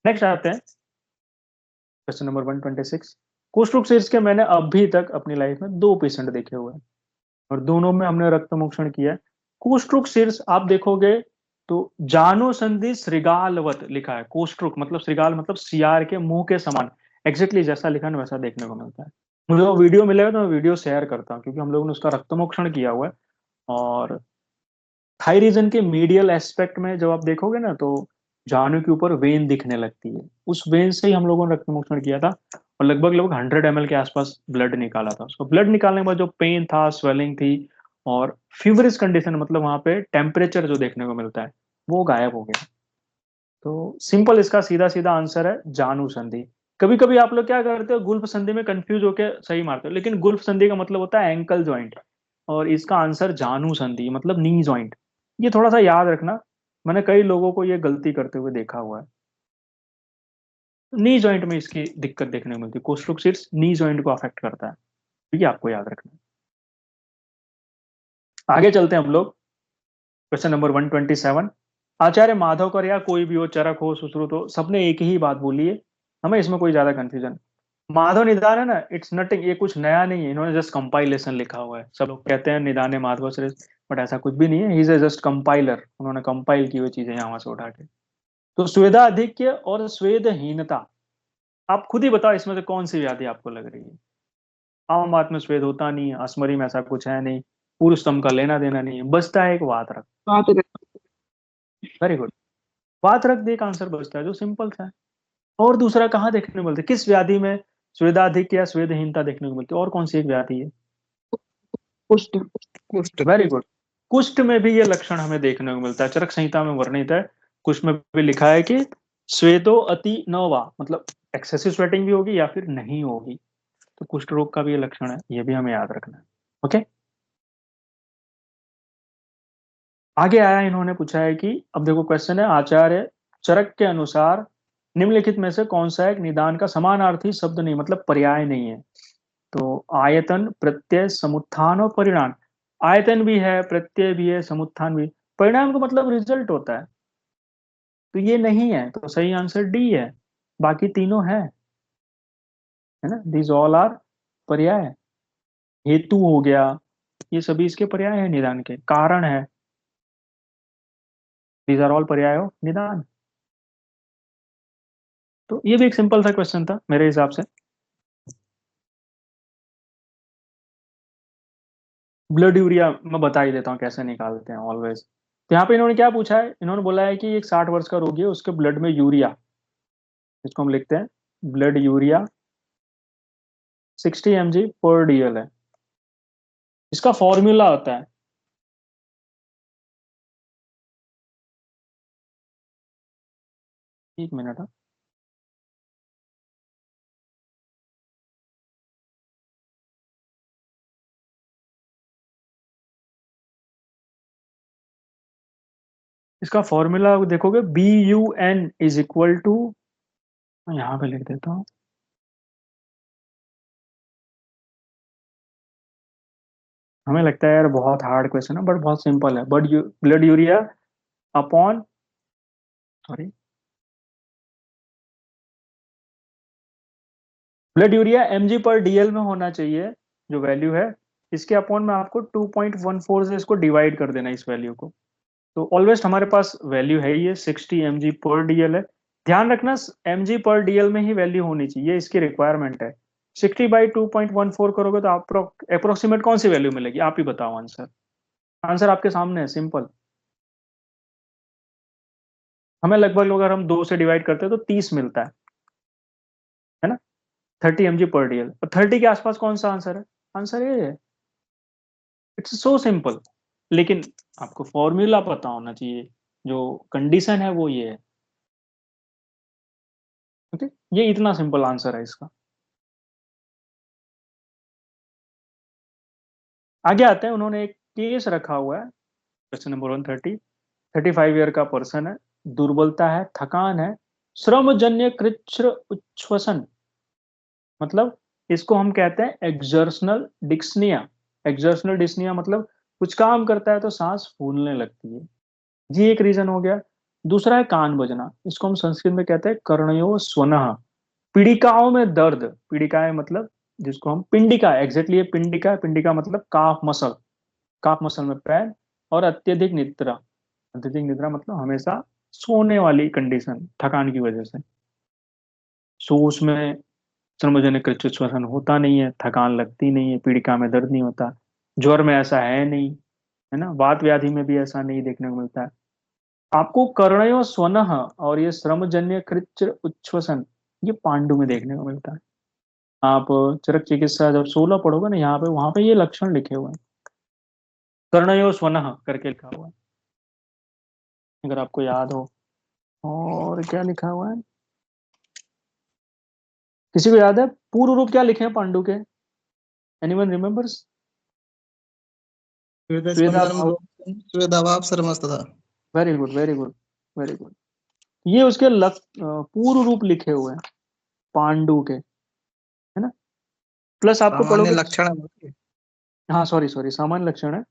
नेक्स्ट आते हैं क्वेश्चन नंबर 126। कुष्ठ रोग शीर्ष के मैंने अभी तक अपनी लाइफ में 2 पेशेंट देखे हुए हैं और दोनों में हमने रक्त मोक्षण किया है। कुष्ठ रोग शीर्ष आप देखोगे तो जानो संधि श्रृगालवत लिखा है। कुष्ठ रोग मतलब श्रृगाल मतलब सियार के मुंह के समान, एग्जैक्टली जैसा लिखा है ना वैसा देखने को मिलता है। मुझे वो वीडियो मिलेगा तो मैं वीडियो शेयर करता हूँ, क्योंकि हम लोगों ने उसका रक्त मोक्षण किया हुआ है। और थाई रीजन के मीडियल एस्पेक्ट में जब आप देखोगे ना तो जानु के ऊपर वेन दिखने लगती है, उस वेन से ही हम लोगों ने रक्त मोक्षण किया था। और लगभग लगभग 100 ml के आसपास ब्लड निकाला था। उसको ब्लड निकालने के बाद जो पेन था, स्वेलिंग थी और फीवरिश कंडीशन, मतलब वहां पे टेम्परेचर जो देखने को मिलता है वो गायब हो गया। तो सिंपल इसका सीधा सीधा आंसर है जानु संधि। कभी कभी आप लोग क्या करते हो, गुल्फ संधि में कंफ्यूज होकर सही मारते हो, लेकिन गुल्फ संधि का मतलब होता है एंकल ज्वाइंट, और इसका आंसर जानु संधि मतलब नी ज्वाइंट। ये थोड़ा सा याद रखना, मैंने कई लोगों को ये गलती करते हुए देखा हुआ है। नी जॉइंट में इसकी दिक्कत देखने को मिलती है, कोस्ट्रोक्सिड्स नी जॉइंट को अफेक्ट करता है, ठीक है, आपको याद रखना है। आगे चलते हैं हम लोग, क्वेश्चन नंबर 127। आचार्य माधव कर या कोई भी हो, चरक हो सुश्रुत हो, सबने एक ही बात बोली है, हमें इसमें कोई ज्यादा कंफ्यूजन। माधव निदान है ना, इट्स नथिंग, ये कुछ नया नहीं है, इन्होंने जस्ट कंपाइलेशन लिखा हुआ है। सब लोग कहते हैं निदान है माधव श्रेष्ठ, बट ऐसा कुछ भी नहीं है, ही इज जस्ट कंपाइलर, उन्होंने कंपाइल की हुई चीजें यहाँ से उठा के। तो स्वेदाधिक्य और स्वेदहीनता, आप खुद ही बताओ इसमें से कौन सी व्याधि आपको लग रही है। आम बात में स्वेद होता नहीं है, अस्मरी में ऐसा कुछ है नहीं, पुरुष स्तंभ का लेना देना नहीं है, बचता है एक वात रक्त। वात रक्त। वेरी गुड, वात रक्त एक आंसर बचता है जो सिंपल सा है। और दूसरा कहाँ देखने को मिलता है, किस व्याधि में स्वेदाधिक या स्वेदहीनता देखने को मिलती है, और कौन सी एक व्याधि है? कुष्ठ। कुष्ठ। वेरी गुड, कुष्ठ में भी ये लक्षण हमें देखने को मिलता है, चरक संहिता में वर्णित है। कुष्ठ में भी लिखा है कि स्वेदो अति न वा, मतलब एक्सेसिव स्वेटिंग भी होगी या फिर नहीं होगी। तो कुष्ठ रोग का भी ये लक्षण है, ये भी हमें याद रखना है। ओके, आगे आया, इन्होंने पूछा है कि अब देखो क्वेश्चन है, आचार्य चरक के अनुसार निम्नलिखित में से कौन सा एक निदान का समानार्थी शब्द नहीं, मतलब पर्याय नहीं है। तो आयतन, प्रत्यय, समुत्थान और परिणाम। आयतन भी है, प्रत्यय भी है, समुत्थान भी। परिणाम का मतलब रिजल्ट होता है, तो ये नहीं है, तो सही आंसर डी है। बाकी तीनों है ना, दीज ऑल आर पर्याय। हेतु हो गया, ये सभी इसके पर्याय है, निदान के कारण है, दीज आर ऑल पर्याय हो निदान। तो ये भी एक सिंपल सा क्वेश्चन था मेरे हिसाब से। ब्लड यूरिया मैं बता ही देता हूँ कैसे निकालते हैं ऑलवेज। तो यहाँ पे इन्होंने क्या पूछा है, इन्होंने बोला है कि एक 60 वर्ष का रोगी है, उसके ब्लड में यूरिया, इसको हम लिखते हैं ब्लड यूरिया 60 mg/dl है। इसका फॉर्मूला होता है, एक मिनट, इसका फॉर्मूला देखोगे, BUN = यहाँ पे लिख देता हूँ। हमें लगता है यार बहुत हार्ड क्वेश्चन है, बट बहुत सिंपल है। But blood urea upon, sorry, blood urea mg/dl में होना चाहिए, जो वैल्यू है इसके अपॉन में आपको 2.14 से इसको डिवाइड कर देना इस वैल्यू को। तो ऑलवेस्ट हमारे पास वैल्यू है, ये 60 mg/dl है। ध्यान रखना mg/dl में ही वैल्यू होनी चाहिए, इसकी रिक्वायरमेंट है। 60/2.14 करोगे तो आप अप्रोक्सीमेट कौन सी वैल्यू मिलेगी, आप ही बताओ आंसर। आंसर आपके सामने है, सिंपल। हमें लगभग अगर हम 2 से डिवाइड करते हैं तो 30 मिलता है ना, 30 mg/dl। और 30 के आसपास कौन सा आंसर है, आंसर ये है। It's so simple. लेकिन आपको फॉर्मूला पता होना चाहिए, जो कंडीशन है वो ये है। ओके, ये इतना सिंपल आंसर है इसका। आगे आते हैं, उन्होंने एक केस रखा हुआ है, क्वेश्चन नंबर 130। 35 ईयर का पर्सन है, दुर्बलता है, थकान है, श्रमजन्य कृच्छ्र उच्छ्वसन, मतलब इसको हम कहते हैं एक्सर्शनल डिस्निया। एक्सर्शनल डिस्निया मतलब कुछ काम करता है तो सांस फूलने लगती है, ये एक रीजन हो गया। दूसरा है कान बजना, इसको हम संस्कृत में कहते हैं कर्णयो स्वनः। पीड़िकाओं में दर्द, पीड़िकाएं मतलब जिसको हम पिंडिका, एग्जैक्टली ये पिंडिका, पिंडिका मतलब काफ मसल, काफ मसल में पेन। और अत्यधिक निद्रा, अत्यधिक निद्रा मतलब हमेशा सोने वाली कंडीशन, थकान की वजह से। सो उसमें सर्वजनिक कृच्छ श्वसन होता नहीं है, थकान लगती नहीं है, पीड़िका में दर्द नहीं होता। ज्वर में ऐसा है नहीं, है ना, वात व्याधि में भी ऐसा नहीं देखने को मिलता है। आपको कर्णयो स्वनः और ये श्रमजन्य कृच्छ उच्छ्वसन, ये पांडु में देखने को मिलता है। आप चरक चिकित्सा जब 16 पढ़ोगे ना, यहाँ पे वहां पे ये लक्षण लिखे हुए हैं, कर्णयो स्वनः करके लिखा हुआ है, अगर आपको याद हो। और क्या लिखा हुआ है, किसी को याद है पूर्व रूप क्या लिखे हैं पांडु के, एनीवन रिमेम्बर्स? स्वेदा स्पंदन भाव, स्वेदाभाव सरमस्त था। Very good, very good, very good. ये उसके पूर्व रूप लिखे हुए हैं पांडु के, है ना। प्लस आपको सामान्य पढ़ोगे, लक्षण है। हाँ सॉरी सॉरी, सामान्य लक्षण है।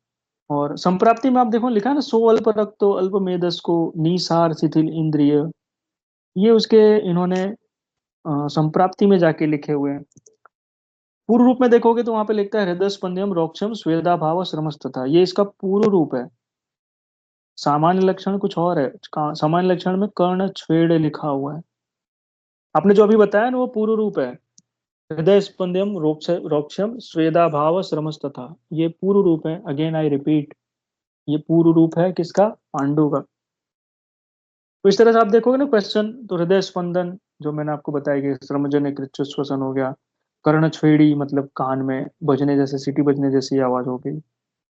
और संप्राप्ति में आप देखो लिखा है ना, सो अल्प रक्तो अल्प मेदस को निसार शिथिल इंद्रिय, ये उसके इन्होंने संप्राप्ति में जाके लिखे हुए हैं। पूर्व रूप में देखोगे तो वहां पे लिखता है हृदय स्पंदनम रोक्षम स्वेदा भाव श्रमस्तथा, ये इसका पूर्व रूप है। सामान्य लक्षण कुछ और है, सामान्य लक्षण में कर्ण छेद लिखा हुआ है। आपने जो अभी बताया ना वो पूर्व रूप है, हृदय स्पंदनम रोक्षम स्वेदा भाव श्रमस्तथा, ये पूर्व रूप है। अगेन आई रिपीट, ये पूर्व रूप है किसका, पांडु का। तो इस तरह से आप देखोगे ना क्वेश्चन, तो हृदय स्पंदन जो मैंने आपको बताया कि श्रमजन्य श्वसन हो गया, कर्ण छेड़ी मतलब कान में बजने जैसे, सीटी बजने जैसी आवाज हो गई,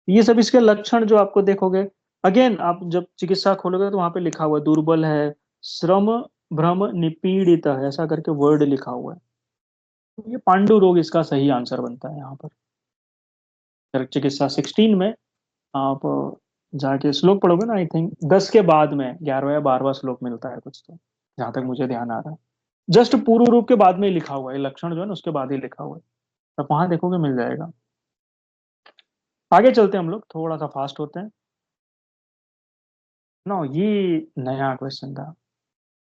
ये सब इसके लक्षण जो आपको देखोगे। अगेन आप जब चिकित्सा खोलोगे तो वहां पे लिखा हुआ है दुर्बल है, श्रम भ्रम निपीड़ित है, ऐसा करके वर्ड लिखा हुआ है। तो ये पांडु रोग इसका सही आंसर बनता है यहाँ पर। चरक चिकित्सा 16 में आप जाके श्लोक पढ़ोगे ना, आई थिंक 10 के बाद में 11वां या 12वां श्लोक मिलता है कुछ, तो जहां तक मुझे ध्यान आ रहा है जस्ट पूर्व रूप के बाद में ही लिखा हुआ है, लक्षण जो है ना उसके बाद ही लिखा हुआ है, आप वहां देखोगे मिल जाएगा। आगे चलते हैं हम लोग, थोड़ा सा फास्ट होते हैं ना। ये नया क्वेश्चन था,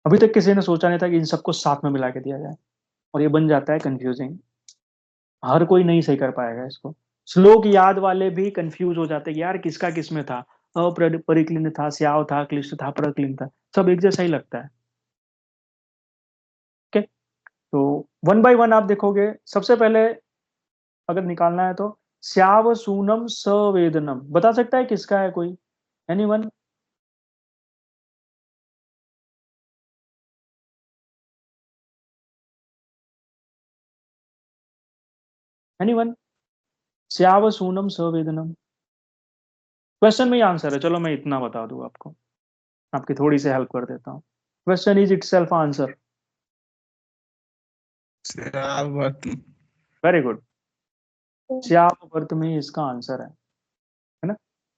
अभी तक किसी ने सोचा नहीं था कि इन सबको साथ में मिला के दिया जाए, और ये बन जाता है कंफ्यूजिंग, हर कोई नहीं सही कर पाएगा इसको। श्लोक याद वाले भी कंफ्यूज हो जाते हैं कि यार किसका किस में था, अपरिक्लिन था, स्याव था, क्लिष्ट था, प्रक्लिन था, सब एक जैसा ही लगता है। ओके, तो वन बाय वन आप देखोगे। सबसे पहले अगर निकालना है तो स्याव सूनम सवेदनम, बता सकता है किसका है कोई? एनीवन? एनीवन? स्याव सूनम सवेदनम, क्वेश्चन में ही आंसर है, चलो मैं इतना बता दूं आपको, आपकी थोड़ी सी हेल्प कर देता हूँ। Question is it self answer. श्रावक। वेरी गुड, श्याव वर्त में इसका आंसर है ना।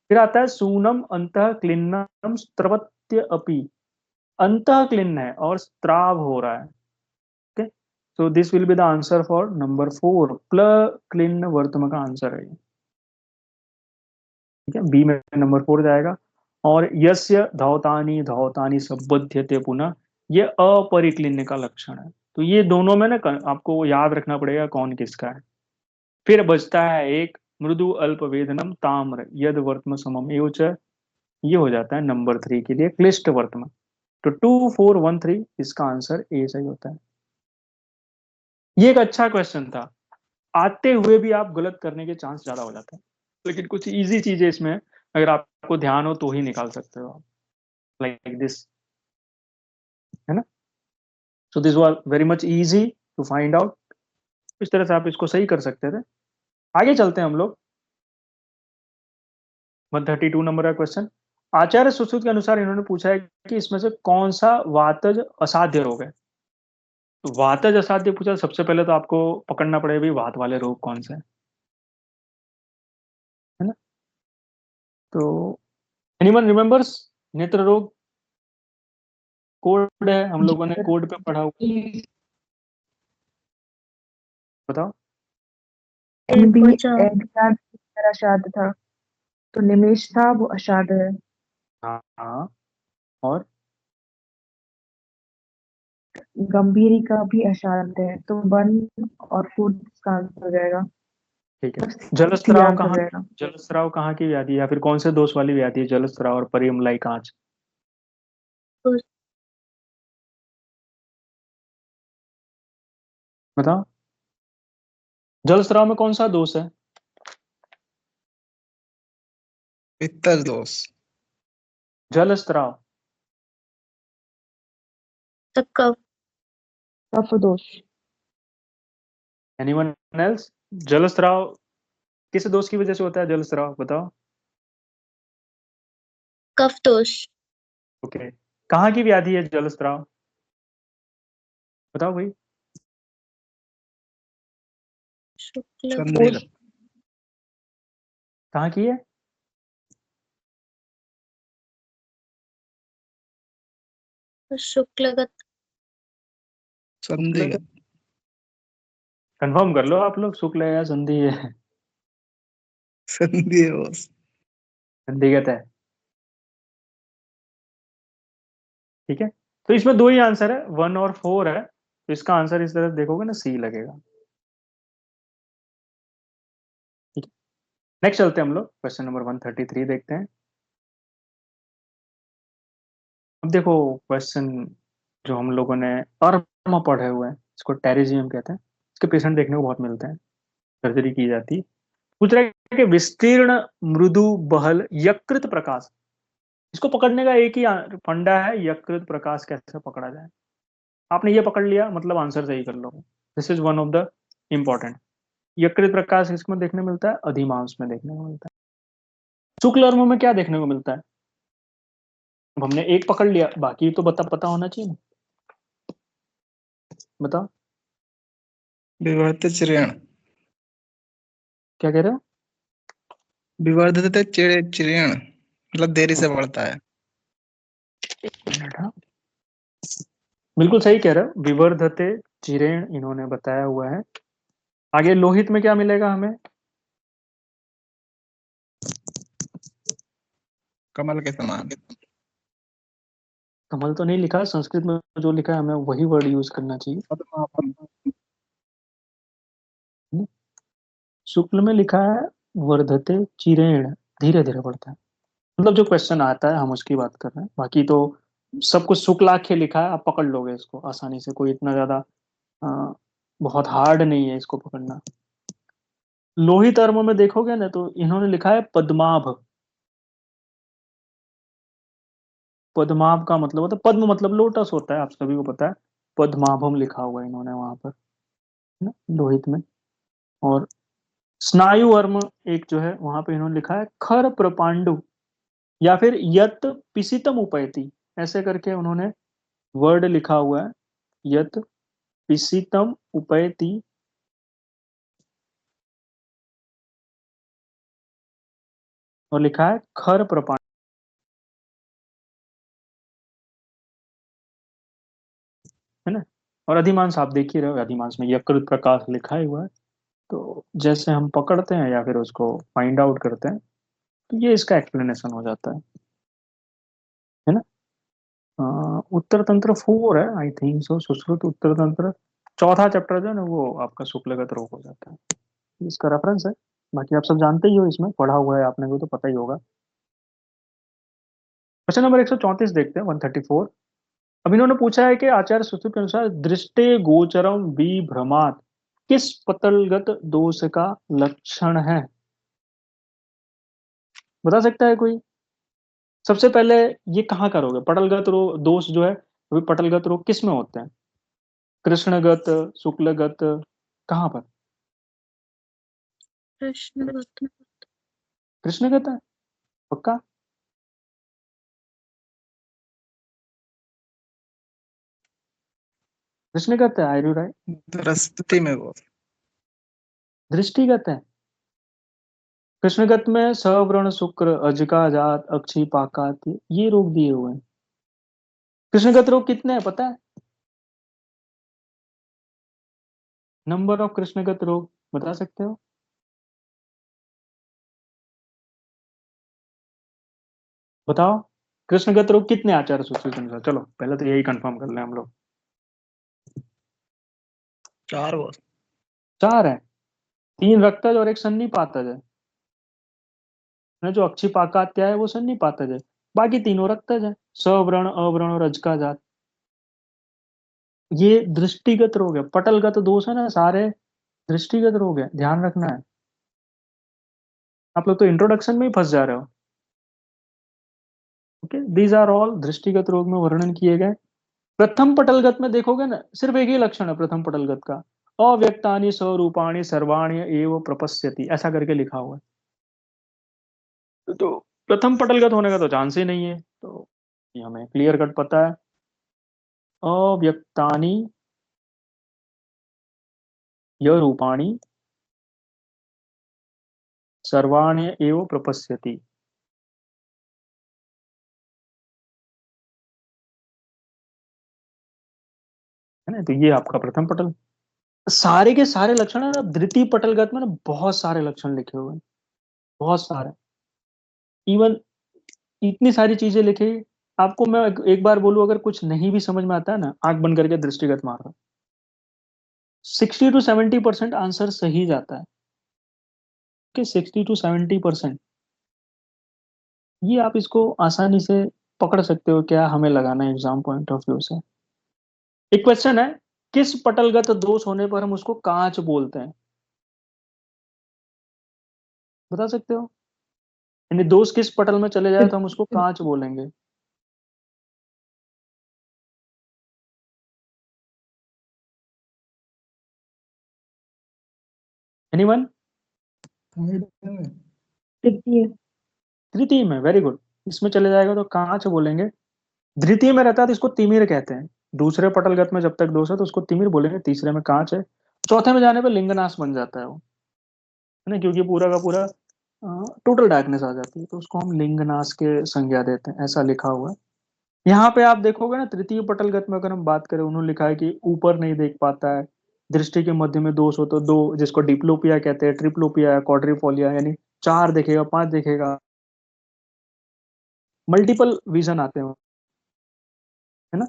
फिर आता है सूनम अंतः क्लिन्नम स्त्रवत्य अपि, अंतः क्लिन्न है और स्त्राव हो रहा है। Okay, so this will be the answer for number 4, प्ल क्लिन्न वर्तम का आंसर है ये। ठीक है, बी में नंबर 4 जाएगा। और यस्य धौतानी धौतानी संबध्यते पुनः, ये अपरिक्लिन्न का लक्षण है। तो ये दोनों में ना आपको याद रखना पड़ेगा कौन किसका है। फिर बचता है एक, मृदु अल्प वेदनम ताम्र यद वर्तम समम एवं च, ये हो जाता है नंबर 3 के लिए क्लिष्ट वर्तम। तो 2413 इसका आंसर ए सही होता है। ये एक अच्छा क्वेश्चन था, आते हुए भी आप गलत करने के चांस ज्यादा हो जाते हैं, लेकिन कुछ इजी चीजें इसमें अगर आपको ध्यान हो तो ही निकाल सकते हो आप, लाइक दिस, है ना। So this was very much easy to find out, इस तरह से आप इसको सही कर सकते थे। आगे चलते हैं हम लोग, 132 नंबर का क्वेश्चन। आचार्य सुश्रुत के अनुसार इन्होंने पूछा है कि इसमें से कौन सा वातज असाध्य रोग है। तो वातज असाध्य पूछा, सबसे पहले तो आपको पकड़ना पड़ेगा भाई वात वाले रोग कौन से हैं, है ना। तो एनीवन रिमेम्बर्स, नेत्र रोग कोड है, हम लोगों ने कोड पे पढ़ा हुआ, बताओ। भी अज्ञात अषाद था, तो निमेश था वो अषाद है। हाँ हाँ, और गंभीरी का भी अषाद है, तो वन और फूड का आंसर हो जाएगा। ठीक है। सी आंसर रहेगा। जलस्राव कहाँ की व्याधि है, या फिर कौन से दोष वाली व्याधि है जलस्राव और परिमलाई कांच? बताओ, जलस्राव में कौन सा दोष है? पित्तर दोष। जलस्राव, कफ दोष। Anyone else? जलस्राव किस दोष की वजह से होता है जलस्राव, बताओ। कफ दोष। ओके, कहाँ की व्याधि है जलस्राव, बताओ भाई। शुक्ल संधिगत। कहाँ की है? शुक्लगत। संधिगत। कंफर्म कर लो आप लोग, शुक्ल है या संधि है? संधि दोष। संधिगत है, ठीक है। तो इसमें दो ही आंसर है, 1 और 4 है, तो इसका आंसर इस तरह देखोगे ना सी लगेगा। ठीक है, नेक्स्ट चलते हैं हम लोग, क्वेश्चन नंबर 133 देखते हैं। अब देखो क्वेश्चन जो हम लोगों ने अर्म पढ़े हुए हैं, इसको टेरिजियम कहते हैं, इसके पेशेंट देखने को बहुत मिलते हैं, सर्जरी की जाती है। पूछ रहा है कि विस्तीर्ण मृदु बहल यकृत प्रकाश, इसको पकड़ने का एक ही फंडा है, यकृत प्रकाश कैसे पकड़ा जाए। आपने ये पकड़ लिया मतलब आंसर सही कर लो, this is one of the important. यकृत प्रकाश इसमें देखने मिलता है, अधिमांस में देखने को मिलता है। शुक्ल अर्म में क्या देखने को मिलता है? अब हमने एक पकड़ लिया, बाकी तो पता होना चाहिए ना, बताओ। विवर्त चरण। क्या कह रहे हो? विवर्धते चिरेण मतलब देरी से बढ़ता है। मिनट, हाँ बिल्कुल सही कह रहे हो, विवर्धते चिरेण इन्होंने बताया हुआ है। आगे लोहित में क्या मिलेगा हमें? कमल के समान। कमल तो नहीं लिखा, संस्कृत में जो लिखा है हमें वही वर्ड यूज करना चाहिए। पद्मापम। शुक्ल में लिखा है वर्धते चिरेण, धीरे धीरे बढ़ता है। मतलब जो क्वेश्चन आता है हम उसकी बात कर रहे हैं, बाकी तो सब कुछ शुक्लाख्य लिखा है, आप पकड़ लोगे इसको आसानी से, कोई इतना ज्यादा अ, बहुत हार्ड नहीं है इसको पकड़ना। लोहित अर्म में देखोगे ना तो इन्होंने लिखा है पद्माभ। पद्माभ का मतलब होता है, पद्म मतलब लोटस होता है, आप सभी को पता है। पद्माभम लिखा हुआ है इन्होंने वहां पर, है ना, लोहित में। और स्नायु वर्म एक जो है वहां पे इन्होंने लिखा है खर प्रपांडु, या फिर यत पिसितम उपैति, ऐसे करके उन्होंने वर्ड लिखा हुआ है, यत पिसितम उपैति। और लिखा है खर प्रपांडु, है ना। और अधिमांश आप देख ही रहे हो, अधिमांश में यकृत प्रकाश लिखा ही हुआ है। तो जैसे हम पकड़ते हैं या फिर उसको फाइंड आउट करते हैं, तो ये इसका एक्सप्लेनेशन हो जाता है ना। उत्तर तंत्र 4 है आई थिंक सो, सुश्रुत उत्तर तंत्र, चौथा चैप्टर जो है ना वो आपका शुक्लगत रोग हो जाता है, इसका रेफरेंस है। बाकी आप सब जानते ही हो, इसमें पढ़ा हुआ है आपने को तो पता ही होगा। क्वेश्चन नंबर 134 देखते हैं, 134। अब इन्होंने पूछा है कि आचार्य सुश्रुत के अनुसार दृष्टे गोचरम विभ्रमात किस पतलगत दोष का लक्षण है? बता सकता है कोई? सबसे पहले ये कहाँ करोगे, पटलगत रोग दोष जो है, वो पटलगत रोग किस में होते हैं? कृष्णगत, शुक्लगत, कहाँ पर? प्रश्न कृष्णगत है पक्का? कृष्णगत है, आर्यू राय? दृष्टि में वो। दृष्टिगत है। कृष्णगत में सवर्ण शुक्र, अजका जात, अक्षी पाकात, ये रोग दिए हुए हैं। कृष्णगत रोग कितने हैं पता है? नंबर ऑफ कृष्णगत रोग बता सकते हो? बताओ, कृष्णगत रोग कितने आचार्य सूची के अनुसार? चलो पहले तो यही कंफर्म कर लें हम लोग। 4 वो। 4 है। 3 रक्तज और 1 सन्निपातज है ना, जो अक्षिपाकात्या है वो सन्निपातज है, बाकी तीनों रक्तज है, सवर्ण, अव्रण और अजका जात। ये दृष्टिगत रोग है, पटलगत दोष है ना सारे दृष्टिगत रोग है, ध्यान रखना है। आप लोग तो इंट्रोडक्शन में ही फंस जा रहे हो। ओके, दीज आर ऑल दृष्टिगत रोग में वर्णन किए गए। प्रथम पटलगत में देखोगे ना, सिर्फ एक ही लक्षण है प्रथम पटलगत का, अव्यक्तानि स्वरूपाणि सर्वाणि एव प्रपश्यति, ऐसा करके लिखा हुआ है। तो प्रथम पटलगत होने का तो चांस ही नहीं है, तो ये हमें क्लियर कट पता है। अव्यक्तानि य रूपाणि सर्वाणि एव प्रपश्यति, है ना। तो ये आपका प्रथम पटल, सारे के सारे लक्षण है ना, द्वितीय पटलगत में ना बहुत सारे लक्षण लिखे हुए हैं, बहुत सारे। इवन इतनी सारी चीजें लिखी, आपको मैं एक बार बोलूं, अगर कुछ नहीं भी समझ में आता है ना, आंख बंद करके दृष्टिगत मारो, 60 to 70% आंसर सही जाता है कि 60 to 70%। ये आप इसको आसानी से पकड़ सकते हो, क्या हमें लगाना है एग्जाम पॉइंट ऑफ व्यू से। एक क्वेश्चन है, किस पटलगत दोष होने पर हम उसको कांच बोलते हैं? बता सकते हो? यानी दोष किस पटल में चले जाए तो हम उसको कांच बोलेंगे? एनीवन? तृतीय। तृतीय में, वेरी गुड। इसमें चले जाएगा तो कांच बोलेंगे। द्वितीय में रहता है तो इसको तिमिर कहते हैं। दूसरे पटलगत में जब तक दोष है तो उसको तिमिर बोलेंगे, तीसरे में कांच है, चौथे में जाने पर लिंगनाश बन जाता है वो, है ना, क्योंकि पूरा का पूरा टोटल डार्कनेस आ जाती है, तो उसको हम लिंगनाश के संज्ञा देते हैं, ऐसा लिखा हुआ है। यहाँ पे आप देखोगे ना, तृतीय पटलगत में अगर हम बात करें, उन्होंने लिखा है कि ऊपर नहीं देख पाता है, दृष्टि के मध्य में दोष हो तो दो, जिसको डिप्लोपिया कहते हैं, ट्रिप्लोपिया, क्वाड्रिपोलिया, यानी 4 देखेगा, 5 देखेगा, मल्टीपल विजन आते हैं, है ना।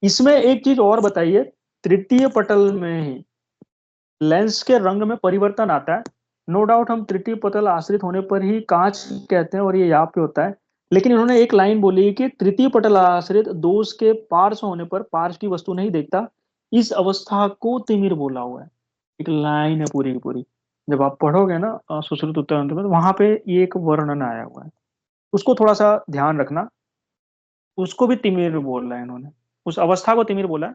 इसमें एक चीज और बताइए, तृतीय पटल में ही लेंस के रंग में परिवर्तन आता है। नो डाउट हम तृतीय पटल आश्रित होने पर ही कांच कहते हैं और ये यहाँ पे होता है, लेकिन इन्होंने एक लाइन बोली कि तृतीय पटल आश्रित दोष के पार्श्व होने पर पार्श्व की वस्तु नहीं देखता, इस अवस्था को तिमिर बोला हुआ है। एक लाइन है पूरी की पूरी, जब आप पढ़ोगे ना सुश्रुत उत्तरांत में, तो वहां पे ये एक वर्णन आया हुआ है, उसको थोड़ा सा ध्यान रखना। उसको भी तिमिर बोल रहा है इन्होंने, उस अवस्था को तिमिर बोला है।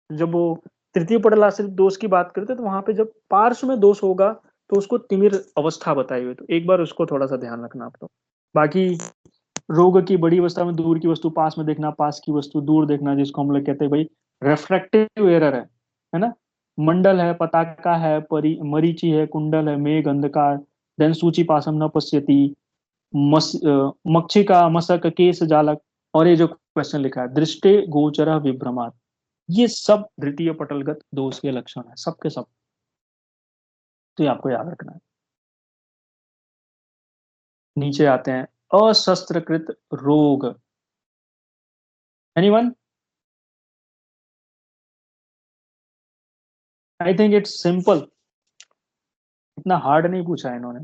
जब वो तृतीय पटल आश्रित दोष की बात करते हैं, तो वहां पे जब पार्श्व में दोष होगा तो उसको तिमिर अवस्था बताई हुई, तो एक बार उसको थोड़ा सा ध्यान रखना आप लोग। बाकी रोग की बड़ी अवस्था में दूर की वस्तु पास में देखना, पास की वस्तु दूर देखना, जिसको हम लोग कहते हैं भाई रेफ्रैक्टिव एरर है ना। मंडल है, पताका है, मरीचि है, कुंडल है, मेघ अंधकार, देन सूची पासम न पश्यति, मक्षिका मशक केश जालक, और ये जो क्वेश्चन लिखा है दृष्टि गोचर विभ्रमात्, ये सब द्वितीय पटलगत दोष के लक्षण है, सबके सब। तो ये आपको याद रखना है। नीचे आते हैं, अशस्त्रकृत रोग। Anyone? I think it's simple, इतना हार्ड नहीं पूछा है इन्होंने।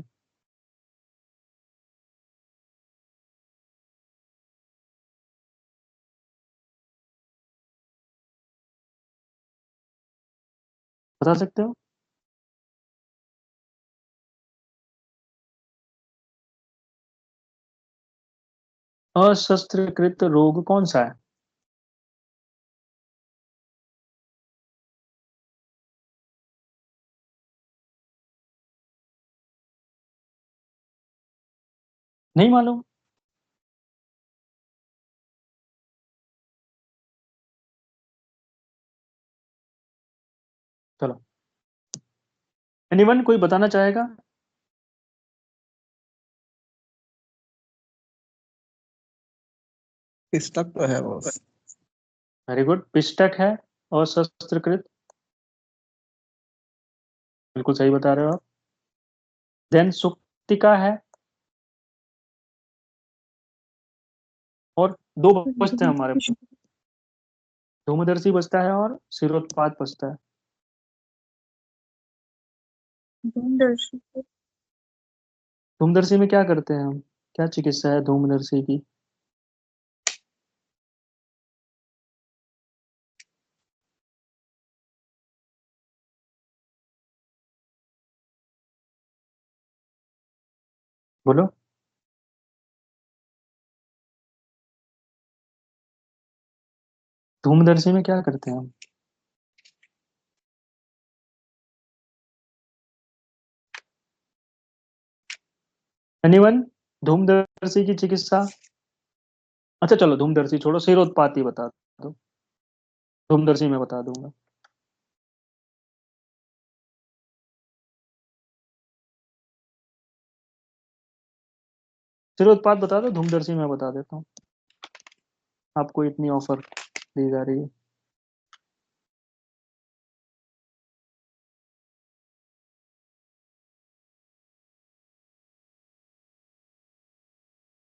बता सकते हो? अशस्त्रकृत रोग कौन सा है? नहीं मालूम? चलो, एनीवन कोई बताना चाहेगा? पिस्टक तो है वो। वेरी गुड, पिष्टक है अशस्त्रकृत, बिल्कुल सही बता रहे हो आप। देन सुक्तिका है, और दो बचते हैं हमारे पास, धूमदर्शी बचता है और सिरोत्पाद बचता है। धूमदर्शी धूमदर्शी में क्या करते हैं हम, क्या चिकित्सा है धूमदर्शी की? बोलो। धूमदर्शी में क्या करते हैं हम? एनीवन? धूमदर्शी की चिकित्सा? अच्छा चलो, धूमदर्शी छोड़ो, सिरोत्पाती बता दो। धूमदर्शी में बता दूंगा। सिरोत्पाद बता दो, धूमदर्शी में बता देता हूँ, आपको इतनी ऑफर दी जा रही है।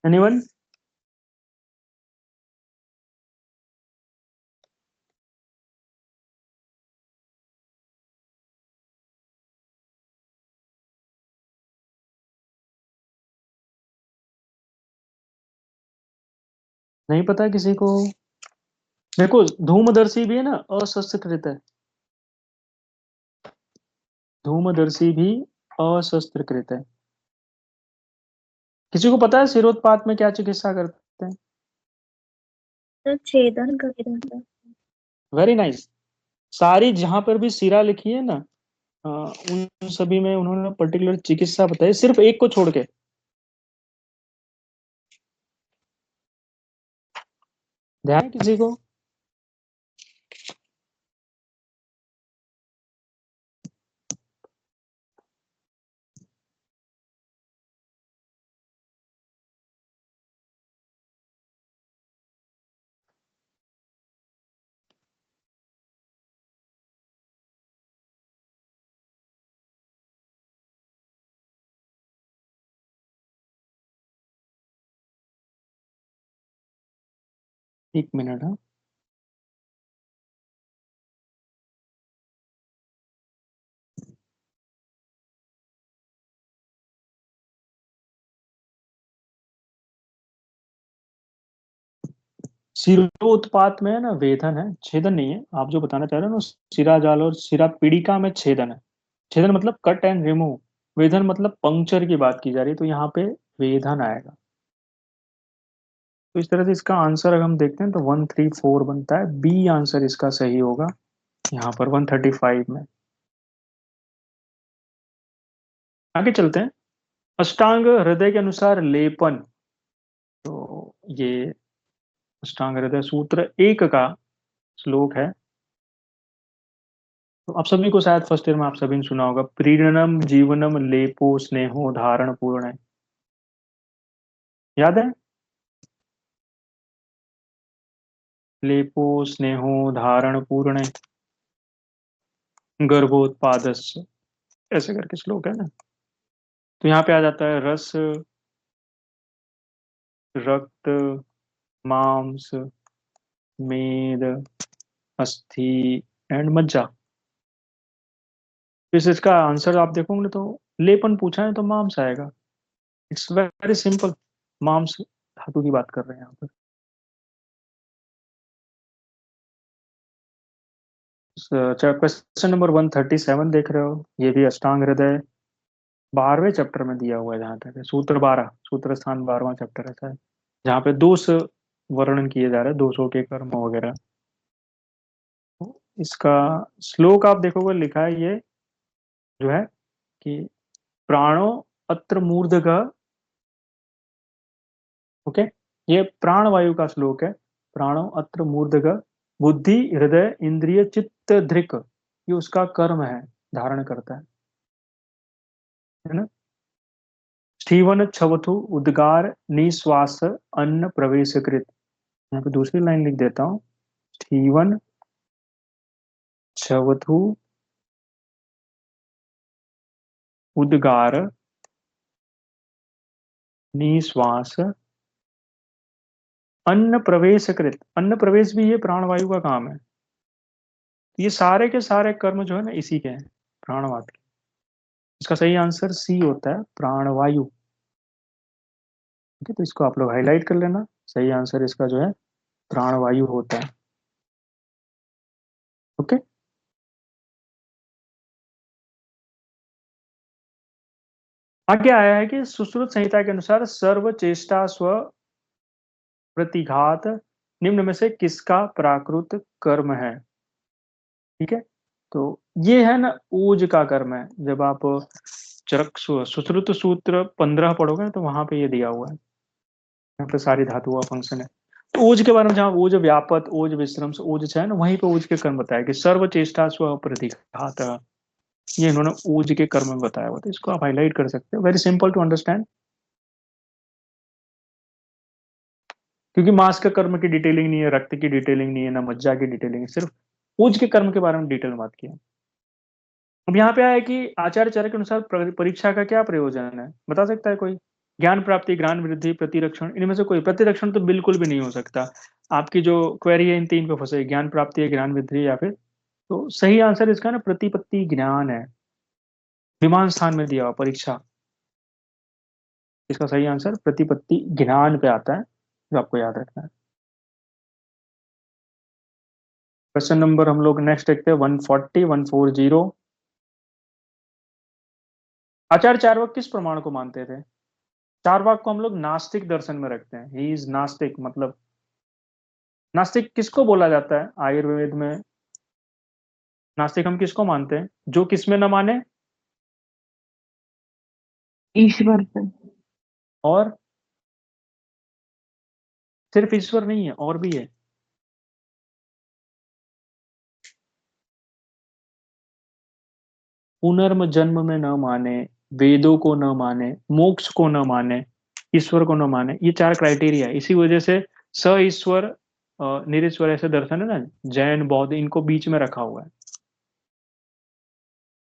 एनीवन? नहीं पता किसी को? देखो, धूमदर्शी भी है ना, अशस्त्रकृत है, धूमदर्शी भी अशस्त्रकृत है। किसी को पता है सिरोत्पात में क्या चिकित्सा करते हैं? तो छेदन करता है। Very nice. सारी जहां पर भी सिरा लिखी है ना, उन सभी में उन्होंने पर्टिकुलर चिकित्सा बताई, सिर्फ एक को छोड़ के। ध्यान है किसी को? एक मिनट। हाँ, शिरोत्पात में है ना वेदन है, छेदन नहीं है। आप जो बताना चाह रहे हो ना, शिरा जाल और शिरा पीड़िका में छेदन है। छेदन मतलब कट एंड रिमूव, वेदन मतलब पंक्चर की बात की जा रही है, तो यहाँ पे वेदन आएगा। तो इस तरह से इसका आंसर अगर हम देखते हैं तो 134 बनता है, बी आंसर इसका सही होगा यहाँ पर 135 में। आगे चलते हैं। अष्टांग हृदय के अनुसार लेपन, तो ये अष्टांग हृदय सूत्र 1 का श्लोक है। तो आप सभी को शायद फर्स्ट ईयर में आप सभी ने सुना होगा, प्रीणनम जीवनम लेपो स्नेहो धारण पूर्ण है, याद है? लेपो स्नेहो धारण पूर्ण गर्भोत्पादस्य, ऐसे करके श्लोक है ना। तो यहाँ पे आ जाता है रस, रक्त, मांस, मेद, अस्थि एंड मज्जा। तो इसका आंसर आप देखोगे तो लेपन पूछा है तो मांस आएगा। इट्स वेरी सिंपल, मांस धातु की बात कर रहे हैं यहाँ पर। क्वेश्चन नंबर 137 देख रहे हो, ये भी अष्टांग हृदय 12वें चैप्टर में दिया हुआ है। जहाँ तक है सूत्र 12, सूत्र स्थान 12वां चैप्टर है शायद, जहाँ पे दोष वर्णन किए जा रहे हैं, दोषों के कर्म वगैरह। तो इसका श्लोक आप देखोगे लिखा है ये जो है कि प्राणो अत्र मूर्धग, ओके, ये प्राण वायु का श्लोक है। प्राणो अत्र मूर्धग, बुद्धि हृदय इंद्रिय चित्त धृक, ये उसका कर्म है, धारण करता है ना। स्टीवन छवथु उद्गार निश्वास अन्न प्रवेश कृत, यहाँ पे दूसरी लाइन लिख देता हूँ। स्टीवन छवथु उद्गार निश्वास अन्न प्रवेश कृत, अन्न प्रवेश भी ये प्राणवायु का काम है। ये सारे के सारे कर्म जो है ना इसी के हैं, प्राणवाद के। इसका सही आंसर सी होता है, प्राणवायु। ठीक है, तो इसको आप लोग हाईलाइट कर लेना, सही आंसर इसका जो है प्राणवायु होता है। ओके, आगे आया है कि सुश्रुत संहिता के अनुसार सर्व चेष्टा स्व प्रतिघात निम्न में से किसका प्राकृत कर्म है? ठीक है, तो ये है ना ऊज का कर्म है। जब आप चरक सुश्रुत सूत्र 15 पढ़ोगे तो वहां पे ये दिया हुआ है, यहाँ पे सारी धातुओं का फंक्शन है। तो ऊज के बारे में, जहाँ ऊज व्यापत, ऊज विश्रम, ऊज है ना, वहीं पे ऊज के कर्म बताया कि सर्व चेष्टा स्व प्रतिघात, ये इन्होंने ऊज के कर्म में बताया हुआ, तो इसको आप हाईलाइट कर सकते हो। वेरी सिंपल टू अंडरस्टैंड, क्योंकि मांस के कर्म की डिटेलिंग नहीं है, रक्त की डिटेलिंग नहीं है, ना मज्जा की डिटेलिंग है, सिर्फ ऊज के कर्म के बारे में डिटेल में बात की है। अब यहाँ पे आया कि आचार्य चर्य के अनुसार परीक्षा का क्या प्रयोजन है, बता सकता है कोई? ज्ञान प्राप्ति, ज्ञान वृद्धि, प्रतिरक्षण, इनमें से कोई? प्रतिरक्षण तो बिल्कुल भी नहीं हो सकता। आपकी जो क्वेरी है इन तीन पे फंसे, ज्ञान प्राप्ति है, ज्ञान वृद्धि या फिर, तो सही आंसर इसका ना प्रतिपत्ति ज्ञान है, विमान स्थान में दिया हुआ परीक्षा। इसका सही आंसर प्रतिपत्ति ज्ञान पे आता है, जो आपको याद रखना है। क्वेश्चन नंबर हम लोग नेक्स्ट देखते हैं 140। आचार्य चार्वाक किस प्रमाण को मानते थे? चार्वाक को हम लोग नास्तिक दर्शन में रखते हैं, ही इज नास्तिक। मतलब नास्तिक किसको बोला जाता है आयुर्वेद में? नास्तिक हम किसको मानते हैं? जो किसमें न माने? ईश्वर पे। और सिर्फ ईश्वर नहीं है, और भी है। पुनर्म जन्म में न माने, वेदों को न माने, मोक्ष को न माने, ईश्वर को न माने, ये 4 क्राइटेरिया है। इसी वजह से स ईश्वर निरीश्वर ऐसे दर्शन है ना, जैन बौद्ध, इनको बीच में रखा हुआ है।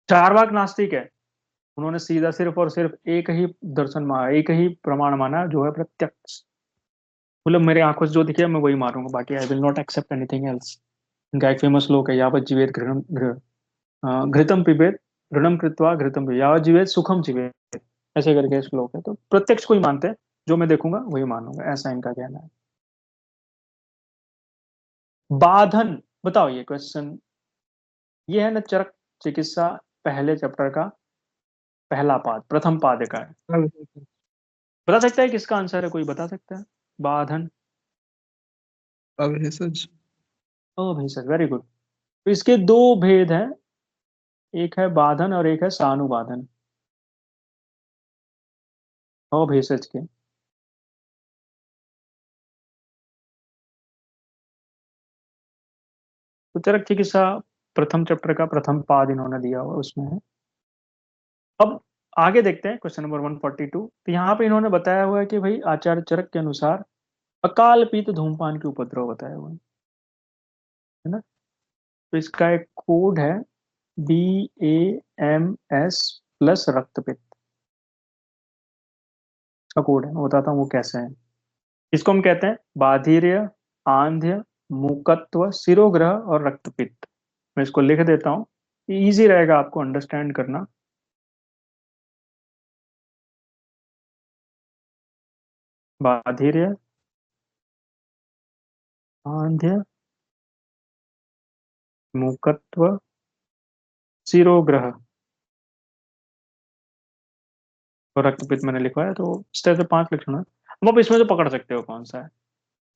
चारवाक नास्तिक है, उन्होंने सीधा सिर्फ और सिर्फ एक ही दर्शन माना, एक ही प्रमाण माना, जो है प्रत्यक्ष। मतलब मेरे आंखों से जो दिखे मैं वही मारूंगा, बाकी I will not accept anything else. इनका एक फेमस श्लोक है, यावत जीवेत घृतम पिबेत ऋणम कृत्वा घृतम पिबेत यावत जीवेत सुखम जीवेत, ऐसे करके श्लोक है। तो प्रत्यक्ष को ही मानते हैं, जो मैं देखूंगा वही मानूंगा, ऐसा इनका कहना है। बाधन, बताओ ये क्वेश्चन, ये है ना चरक चिकित्सा पहले चैप्टर का पहला पाद, प्रथम पाद का है। अभिषेक। बता सकता है किसका आंसर है, कोई बता सकता है? बाधन, अभिषेक। ओ भेषज, वेरी गुड। तो इसके दो भेद हैं, एक है बाधन और एक है सानुबाधन, ओ भेषज के। तो चरक चिकित्सा प्रथम चैप्टर का प्रथम पाद इन्होंने दिया हुआ उसमें है। अब आगे देखते हैं क्वेश्चन नंबर 142। तो यहाँ पे इन्होंने बताया हुआ है कि भाई आचार्य चरक के अनुसार अकाल पीत धूमपान के उपद्रव बताया हुआ है ना। तो इसका एक कोड है BAMS प्लस रक्त पित्त का कोड है, मैं बताता हूँ वो कैसे है। इसको हम कहते हैं बाधिर्य, आंध्य, मूकत्व, सिरोग्रह और रक्तपित्त। मैं इसको लिख देता हूँ, इजी रहेगा आपको अंडरस्टैंड करना। बाधिर्य, आंध्य, मूकत्व, सिरोग्रह और रक्तपित्त मैंने लिखवाया। तो इस तरह से 5 लक्षण है। अब आप इसमें जो पकड़ सकते हो कौन सा है,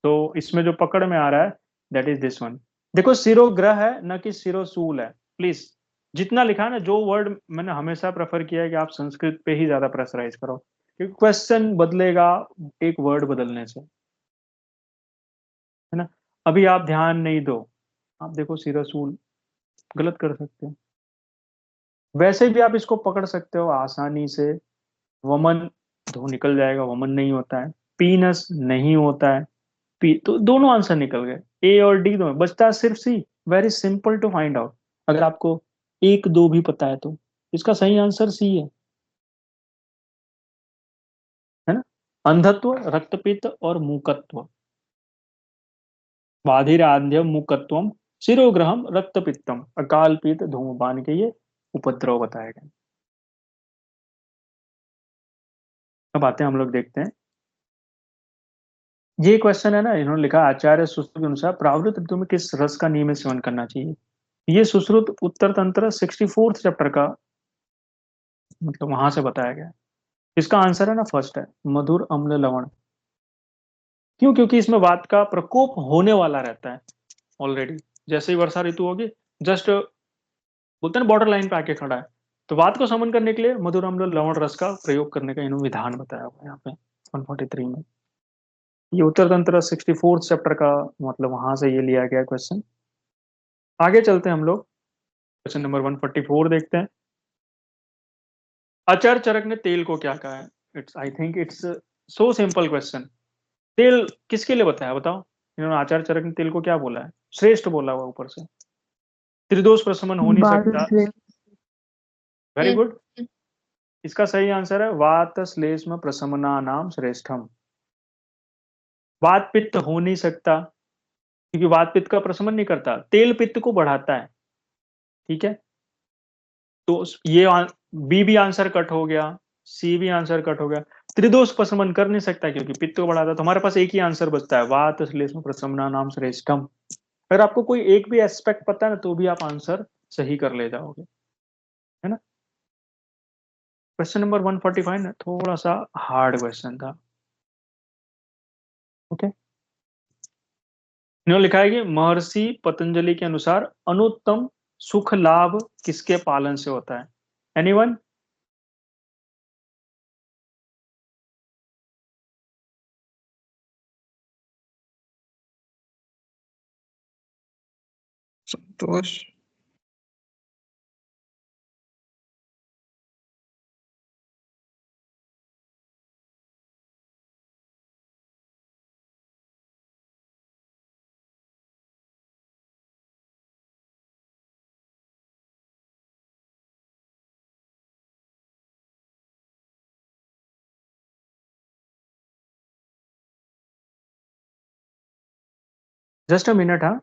तो इसमें जो पकड़ में आ रहा है दैट इज दिस वन। देखो सिरोग्रह है ना कि सिरोसूल है, प्लीज। जितना लिखा है ना, जो वर्ड मैंने हमेशा प्रेफर किया है कि आप संस्कृत पे ही ज्यादा प्रेशराइज करो, क्योंकि क्वेश्चन बदलेगा एक वर्ड बदलने से, है ना। अभी आप ध्यान नहीं दो, आप देखो सिरोसूल, गलत कर सकते हो। वैसे भी आप इसको पकड़ सकते हो आसानी से। वमन, धो निकल जाएगा, वमन नहीं होता है। पीनस नहीं होता है, पी, तो दोनों आंसर निकल गए, ए और डी दोनों, बचता है सिर्फ C. Very simple to find out, अगर आपको एक दो भी पता है तो इसका सही आंसर सी है ना। अंधत्व, रक्तपित्त और मूकत्व, बाधिरांध्य मूकत्वम शिरोग्रहम रक्तपित्तम, अकाल पित्त धूमपान के ये उपद्रव बताए गए। अब आते हैं हम लोग देखते हैं, ये क्वेश्चन है ना, इन्होंने लिखा आचार्य सुश्रुत के अनुसार प्रावृत ऋतु में किस रस का नियमित सेवन करना चाहिए। ये सुश्रुत उत्तर तंत्र 64th चैप्टर का, मतलब वहां से बताया गया है। इसका आंसर है ना फर्स्ट है, मधुर अम्ल लवण। क्यों? क्योंकि इसमें वात का प्रकोप होने वाला रहता है ऑलरेडी, जैसे ही वर्षा ऋतु होगी, जस्ट बोलते हैं बॉर्डर लाइन पे आके खड़ा है। तो वात को समन करने के लिए मधुर अम्ल लवण रस का प्रयोग करने का इन्होंने विधान बताया हुआ है यहाँ पे 143 में। ये उत्तर तंत्र 64th चैप्टर का, मतलब वहां से ये लिया गया क्वेश्चन। आगे चलते हैं हम लोग, क्वेश्चन नंबर 144 देखते हैं। आचार्य चरक ने तेल को क्या कहा है? It's, I think it's so simple question. तेल किसके लिए बताया बताओ? इन्होंने आचार्य चरक ने तेल को क्या बोला है? श्रेष्ठ बोला हुआ ऊपर से। त्रिदोष प्रशमन हो नहीं बाल सकता, से वेरी गुड। इसका सही आंसर है वात श्लेष्म प्रशमना नाम श्रेष्ठम। वात पित्त हो नहीं सकता, क्योंकि वात पित्त का प्रशमन नहीं करता, तेल पित्त को बढ़ाता है। ठीक है, तो ये बी भी आंसर कट हो गया, सी भी आंसर कट हो गया। त्रिदोष प्रशमन कर नहीं सकता क्योंकि पित्त को बढ़ाता है। तो हमारे पास एक ही आंसर बचता है, वात श्लेष्म प्रशमना नाम श्रेष्ठम। अगर आपको कोई एक भी एस्पेक्ट पता है ना, तो भी आप आंसर सही कर ले जाओगे, है ना। क्वेश्चन नंबर 145 ना थोड़ा सा हार्ड क्वेश्चन था। ओके, इन्होंने लिखा है कि महर्षि पतंजलि के अनुसार अनुत्तम सुख लाभ किसके पालन से होता है? Anyone? Santosh. Just a minute. हाँ,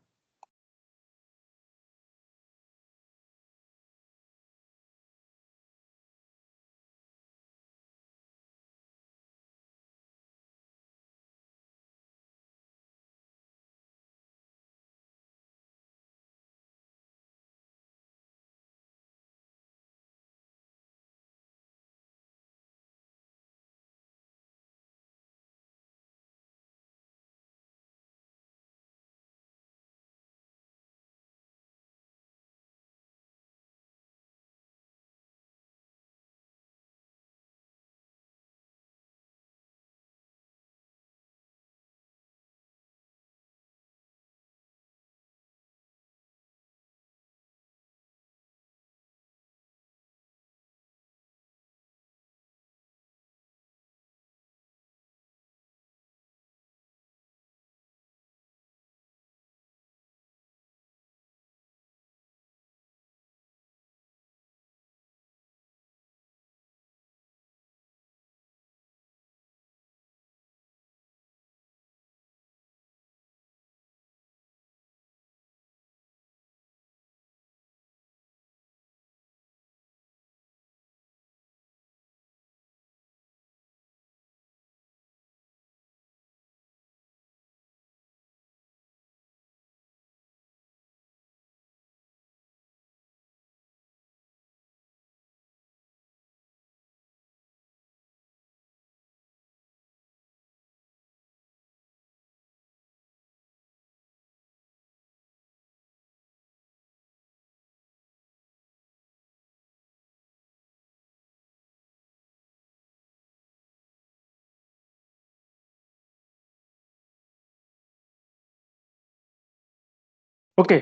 ओके।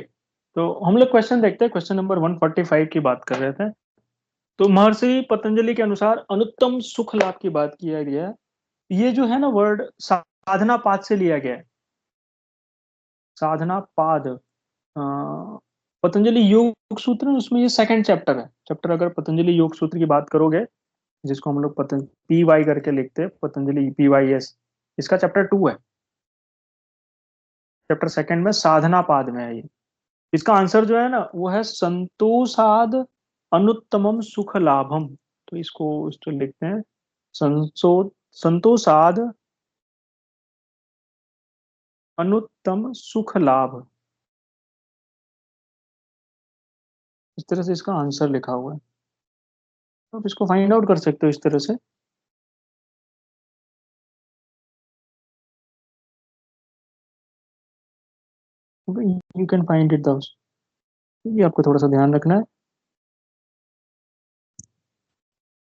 तो हम लोग क्वेश्चन देखते हैं। क्वेश्चन नंबर 145 की बात कर रहे थे। तो महर्षि पतंजलि के अनुसार अनुत्तम सुख लाभ की बात किया गया है। ये जो है ना वर्ड साधना पाद से लिया गया है। साधना पाद, पतंजलि योग सूत्र है, उसमें ये सेकंड चैप्टर है। चैप्टर अगर पतंजलि योग सूत्र की बात करोगे, जिसको हम लोग पतंजलि PY करके लिखते हैं, पतंजलि PYS, इसका चैप्टर 2 है। चैप्टर सेकंड में साधना पाद में है ये। इसका आंसर जो है ना वो है संतोषाद अनुत्तमम सुख लाभम। तो इसको लिखते हैं संतोषाद अनुत्तम सुख लाभ। इस तरह से इसका आंसर लिखा हुआ है। तो आप इसको फाइंड आउट कर सकते हो इस तरह से। यू कैन फाइंड इट दोस्त। ये आपको थोड़ा सा ध्यान रखना है।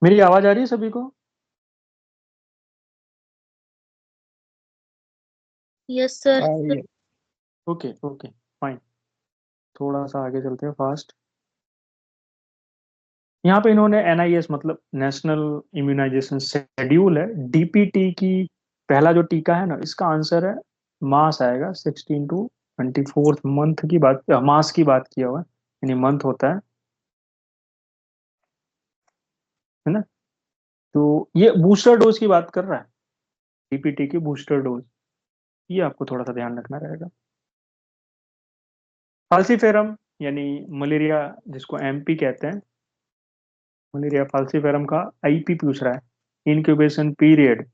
मेरी आवाज आ रही है सभी को? Yes sir. आइए। Okay okay, fine. थोड़ा सा आगे चलते हैं फास्ट। यहाँ पे इन्होंने NIS मतलब नेशनल इम्यूनाइजेशन शेड्यूल है, DPT की पहला जो टीका है ना, इसका आंसर है मास आएगा। 16 to 24 मंथ की बात, मास की बात किया हुआ है, यानी मंथ होता है ना। तो ये बूस्टर डोज की बात कर रहा है, DPT की बूस्टर डोज। ये आपको थोड़ा सा ध्यान रखना रहेगा। फाल्सीफेरम यानी मलेरिया, जिसको MP कहते हैं, मलेरिया फाल्सीफेरम का IP पूछ रहा है, इनक्यूबेशन पीरियड।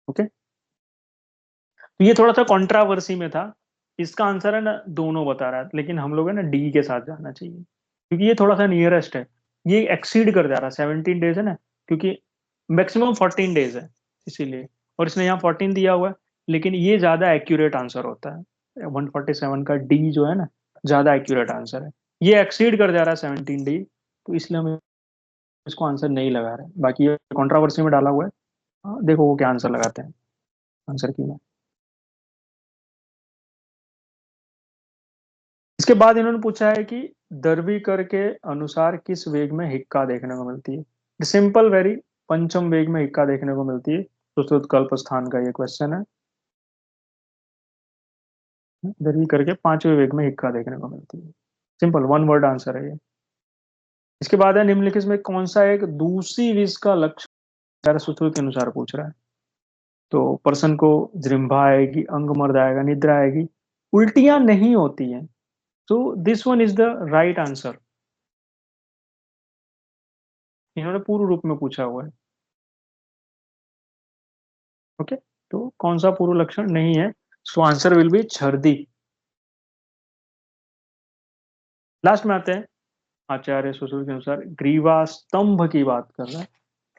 ओके, तो ये थोड़ा सा कंट्रावर्सी में था। इसका आंसर है ना दोनों बता रहा है, लेकिन हम लोग है ना D के साथ जाना चाहिए, क्योंकि ये थोड़ा सा नियरेस्ट है। ये एक्सीड कर जा रहा है, 17 डेज है ना, क्योंकि मैक्सिमम 14 डेज है इसीलिए। और इसने यहाँ 14 दिया हुआ है, लेकिन ये ज्यादा एक्यूरेट आंसर होता है। 147 का D जो है ना, ज्यादा एक्यूरेट आंसर है। ये एक्सीड कर जा रहा है 17 D, तो इसलिए हम इसको आंसर नहीं लगा रहे। बाकी ये कंट्रोवर्सी में डाला हुआ है। देखो वो क्या आंसर लगाते हैं आंसर की में। इसके बाद इन्होंने पूछा है कि दरवीकर के अनुसार किस वेग में हिक्का देखने को मिलती है। सिंपल वेरी, पंचम वेग में हिक्का देखने को मिलती है। सुश्रुतकल्प स्थान का ये क्वेश्चन है। दरवीकर के पांचवें वेग में हिक्का देखने को मिलती है। सिंपल वन वर्ड आंसर है ये। इसके बाद है निम्नलिखित में कौन सा एक दूसरी विष का लक्षण सूत्रों के अनुसार पूछ रहा है। तो पर्सन को जृंभा आएगी, अंग मर्द आएगा, निद्रा आएगी, उल्टियां नहीं होती हैं। तो this one is the right answer. इन्होंने पूर्व रूप में पूछा हुआ है। ओके, तो कौन सा पूर्व लक्षण नहीं है? सो आंसर विल बी छर्दी। लास्ट में आते हैं, आचार्य सुश्रुत के अनुसार ग्रीवा स्तंभ की बात कर रहे हैं।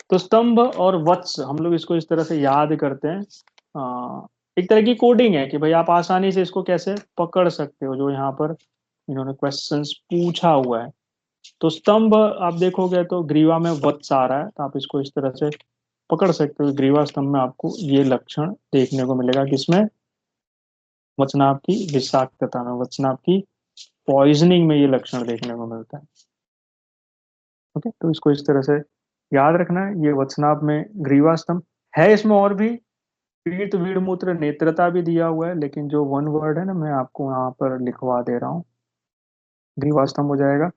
तो स्तंभ और वत्स हम लोग इसको इस तरह से याद करते हैं। एक तरह की कोडिंग है कि भाई आप आसानी से इसको कैसे पकड़ सकते हो, जो यहाँ पर इन्होंने क्वेश्चंस पूछा हुआ है। तो स्तंभ आप देखोगे तो ग्रीवा में वत्स आ रहा है, तो आप इसको इस तरह से पकड़ सकते हो। ग्रीवा स्तंभ में आपको ये लक्षण देखने को मिलेगा, किसमें? वचनाभ की विषाक्तता में, वचनाभ की पॉइजनिंग में ये लक्षण देखने को मिलता है। ओके, तो इसको इस तरह से याद रखना है। ये वचनाभ में ग्रीवा स्तंभ है। इसमें और भी पीत वीड़ मूत्र नेत्रता भी दिया हुआ है, लेकिन जो वन वर्ड है ना, मैं आपको यहाँ पर लिखवा दे रहा हूँ। ग्रीवा स्तंभ हो जाएगा।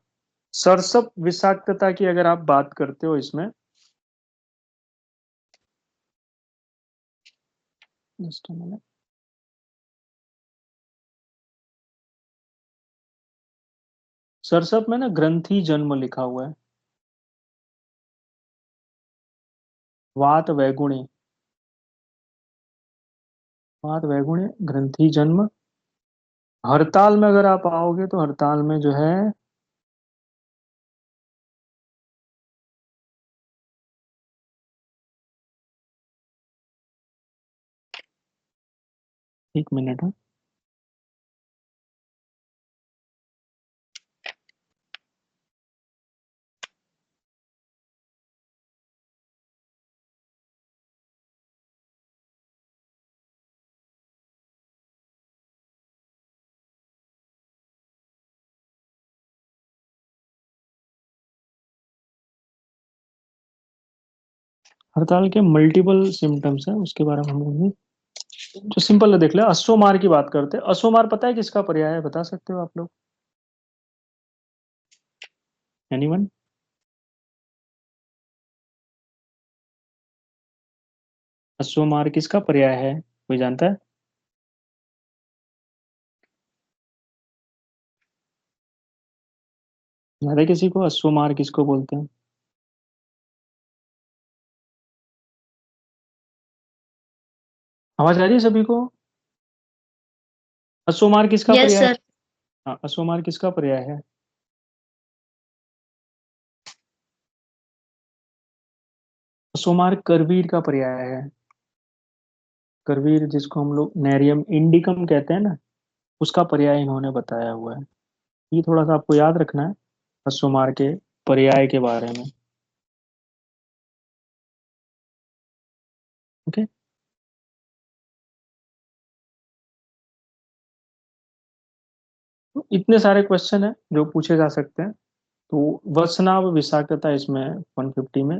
सरसप विषाक्तता की अगर आप बात करते हो इसमें, जस्ट अ मिनट, सरसप में ना ग्रंथि जन्म लिखा हुआ है। वात वैगुणी, वात वैगुणी ग्रंथि जन्म। हड़ताल में अगर आप आओगे तो हड़ताल में जो है, एक मिनट है, हड़ताल के मल्टीपल सिम्टम्स हैं, उसके बारे में हम लोग जो सिंपल है देख ले। अश्वमार की बात करते हैं। अश्वमार पता है किसका पर्याय है? बता सकते हो आप लोग? एनीवन? अश्वमार किसका पर्याय है, कोई जानता है? याद है किसी को अश्वमार किसको बोलते हैं? आवाज आ रही है सभी को? अश्वमार किसका यस पर्याय है? सर। हाँ, अश्वमार किसका पर्याय है? अश्वमार करवीर का पर्याय है। करवीर, जिसको हम लोग नेरियम इंडिकम कहते हैं ना, उसका पर्याय इन्होंने बताया हुआ है। ये थोड़ा सा आपको याद रखना है अश्वमार के पर्याय के बारे में। ओके, तो इतने सारे क्वेश्चन हैं जो पूछे जा सकते हैं। तो वत्सनाभ विषाक्तता इसमें 150 में